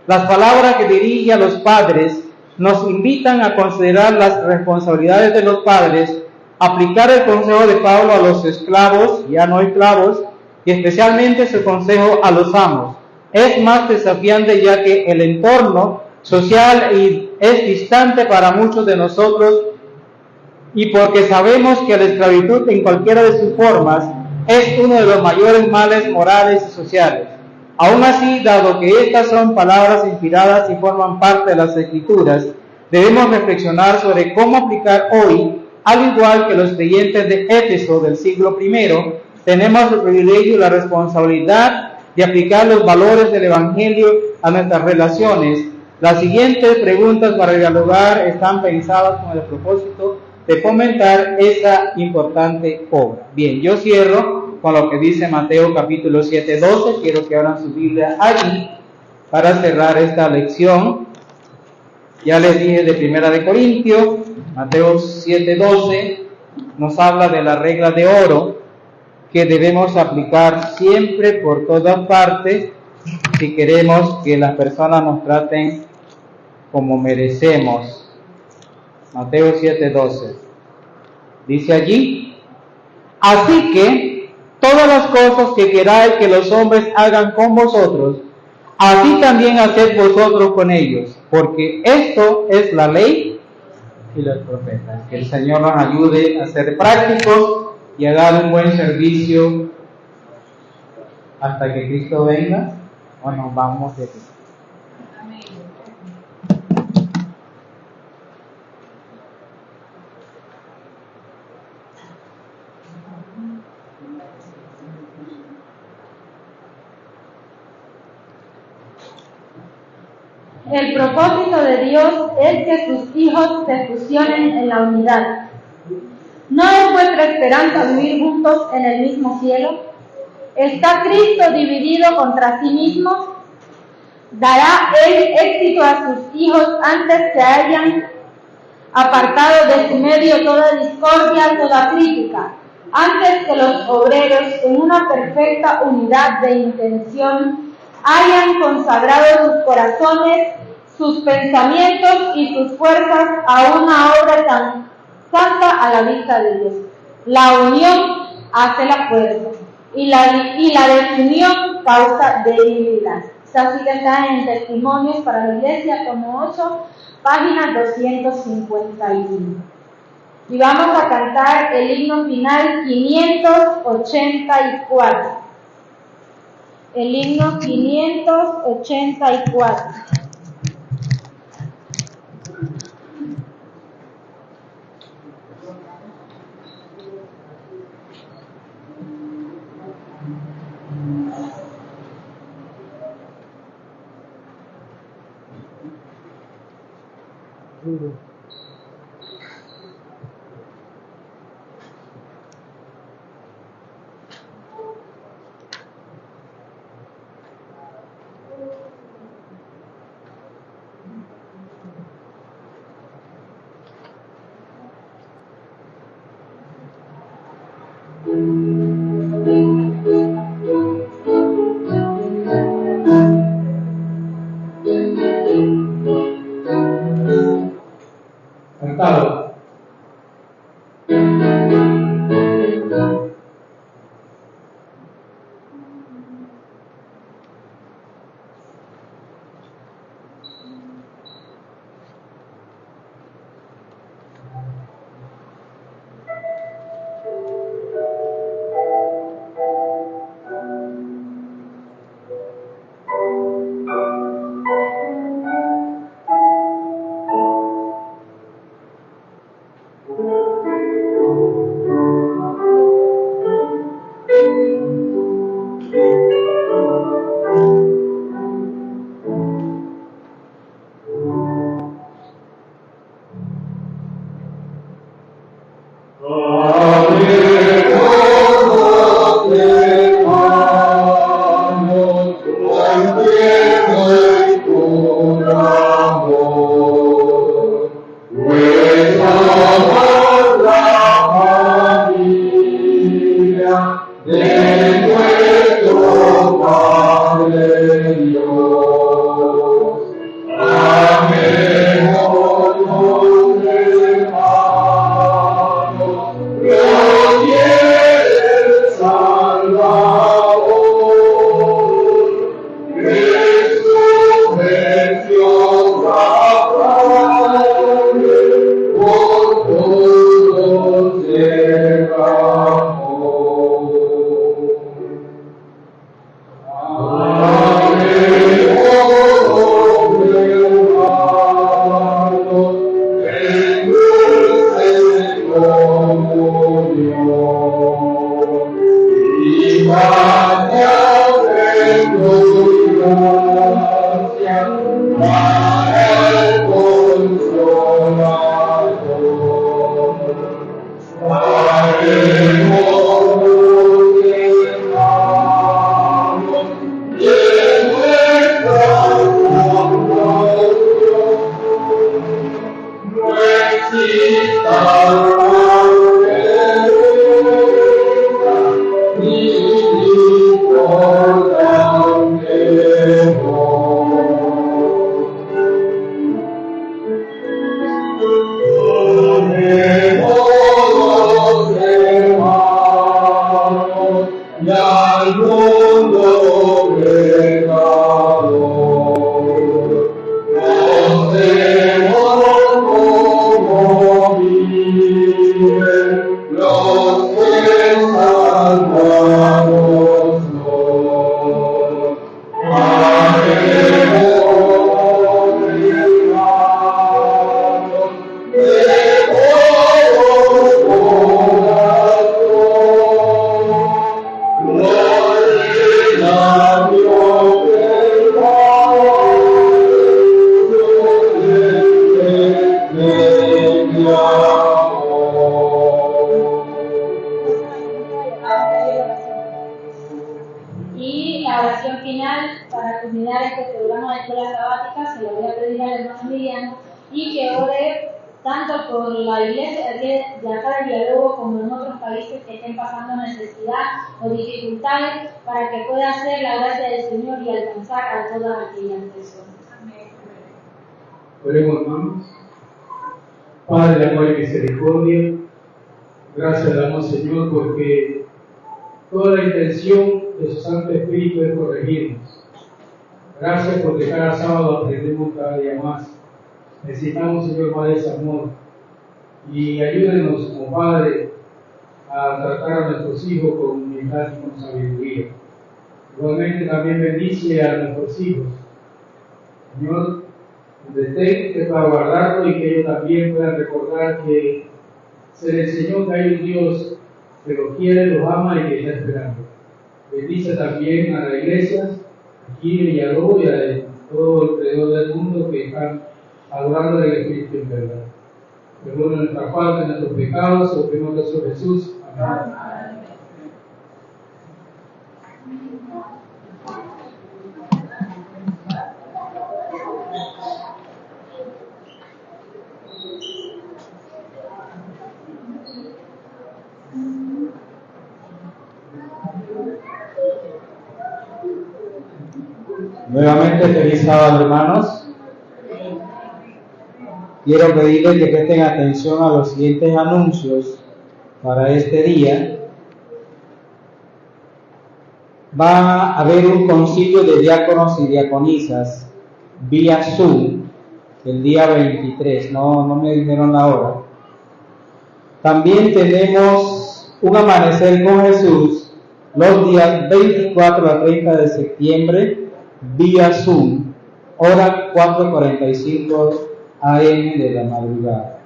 Las palabras que dirige a los padres nos invitan a considerar las responsabilidades de los padres, aplicar el consejo de Pablo a los esclavos, ya no esclavos, y especialmente su consejo a los amos. Es más desafiante ya que el entorno social es distante para muchos de nosotros, y porque sabemos que la esclavitud en cualquiera de sus formas es uno de los mayores males morales y sociales. Aún así, dado que estas son palabras inspiradas y forman parte de las Escrituras, debemos reflexionar sobre cómo aplicar hoy, al igual que los creyentes de Éfeso del siglo I, tenemos el privilegio y la responsabilidad de aplicar los valores del Evangelio a nuestras relaciones. Las siguientes preguntas para dialogar están pensadas con el propósito de fomentar esta importante obra. Bien, yo cierro con lo que dice Mateo capítulo 7:12. Quiero que abran su Biblia allí para cerrar esta lección. Ya les dije de 1 de Corintios, Mateo 7:12 nos habla de la regla de oro que debemos aplicar siempre por todas partes si queremos que las personas nos traten como merecemos. Mateo 7:12 dice allí: así que todas las cosas que queráis que los hombres hagan con vosotros, así también haced vosotros con ellos, porque esto es la ley y los profetas. Que el Señor nos ayude a ser prácticos y a dar un buen servicio hasta que Cristo venga o nos vamos de aquí. El propósito de Dios es que sus hijos se fusionen en la unidad. ¿No es vuestra esperanza vivir juntos en el mismo cielo? ¿Está Cristo dividido contra sí mismo? ¿Dará Él éxito a sus hijos antes que hayan apartado de su medio toda discordia, toda crítica, antes que los obreros en una perfecta unidad de intención hayan consagrado sus corazones, sus pensamientos y sus fuerzas a una obra tan santa a la vista de Dios? La unión hace la fuerza y la desunión causa debilidad. Esta cita está en Testimonios para la Iglesia, tomo 8, página 251. Y vamos a cantar el himno final 584. El himno 584. Cantado. para culminar este programa de escuela sabática, se lo voy a pedir al hermano Miriam, y que ore tanto por la iglesia de acá de Villalobos como en otros países que estén pasando necesidad o dificultades, para que pueda hacer la gracia del Señor y alcanzar a todas aquellas personas. Oremos, hermanos. Padre de amor y misericordia, gracias damos, Señor, porque toda la intención de su Santo Espíritu es corregirnos. Gracias porque cada sábado aprendemos cada día más. Necesitamos, Señor Padre, ese amor. Y ayúdenos, como Padre, a tratar a nuestros hijos con humildad y con sabiduría. Igualmente también bendice a nuestros hijos. Señor, detén que para guardarlo y que ellos también puedan recordar que se les enseñó que hay un Dios que los quiere, los ama y que está esperando. Bendice también a la iglesia aquí en Villalobos y a todo alrededor del mundo que están adorando al Espíritu en verdad. Perdona nuestra falta, nuestros pecados, en el nombre de Jesús. Amén. Nuevamente, feliz sábado, hermanos. Quiero pedirles que presten atención a los siguientes anuncios para este día. Va a haber un concilio de diáconos y diaconisas vía Zoom el día 23, no me dijeron la hora. También tenemos un amanecer con Jesús los días 24 a 30 de septiembre vía Zoom, hora 4:45 AM de la madrugada.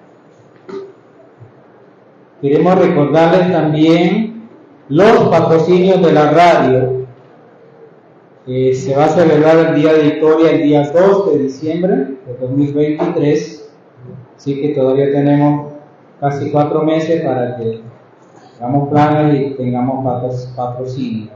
Queremos recordarles también los patrocinios de la radio. Se va a celebrar el Día de Victoria el día 2 de diciembre de 2023, así que todavía tenemos casi 4 meses para que hagamos planes y tengamos patrocinio.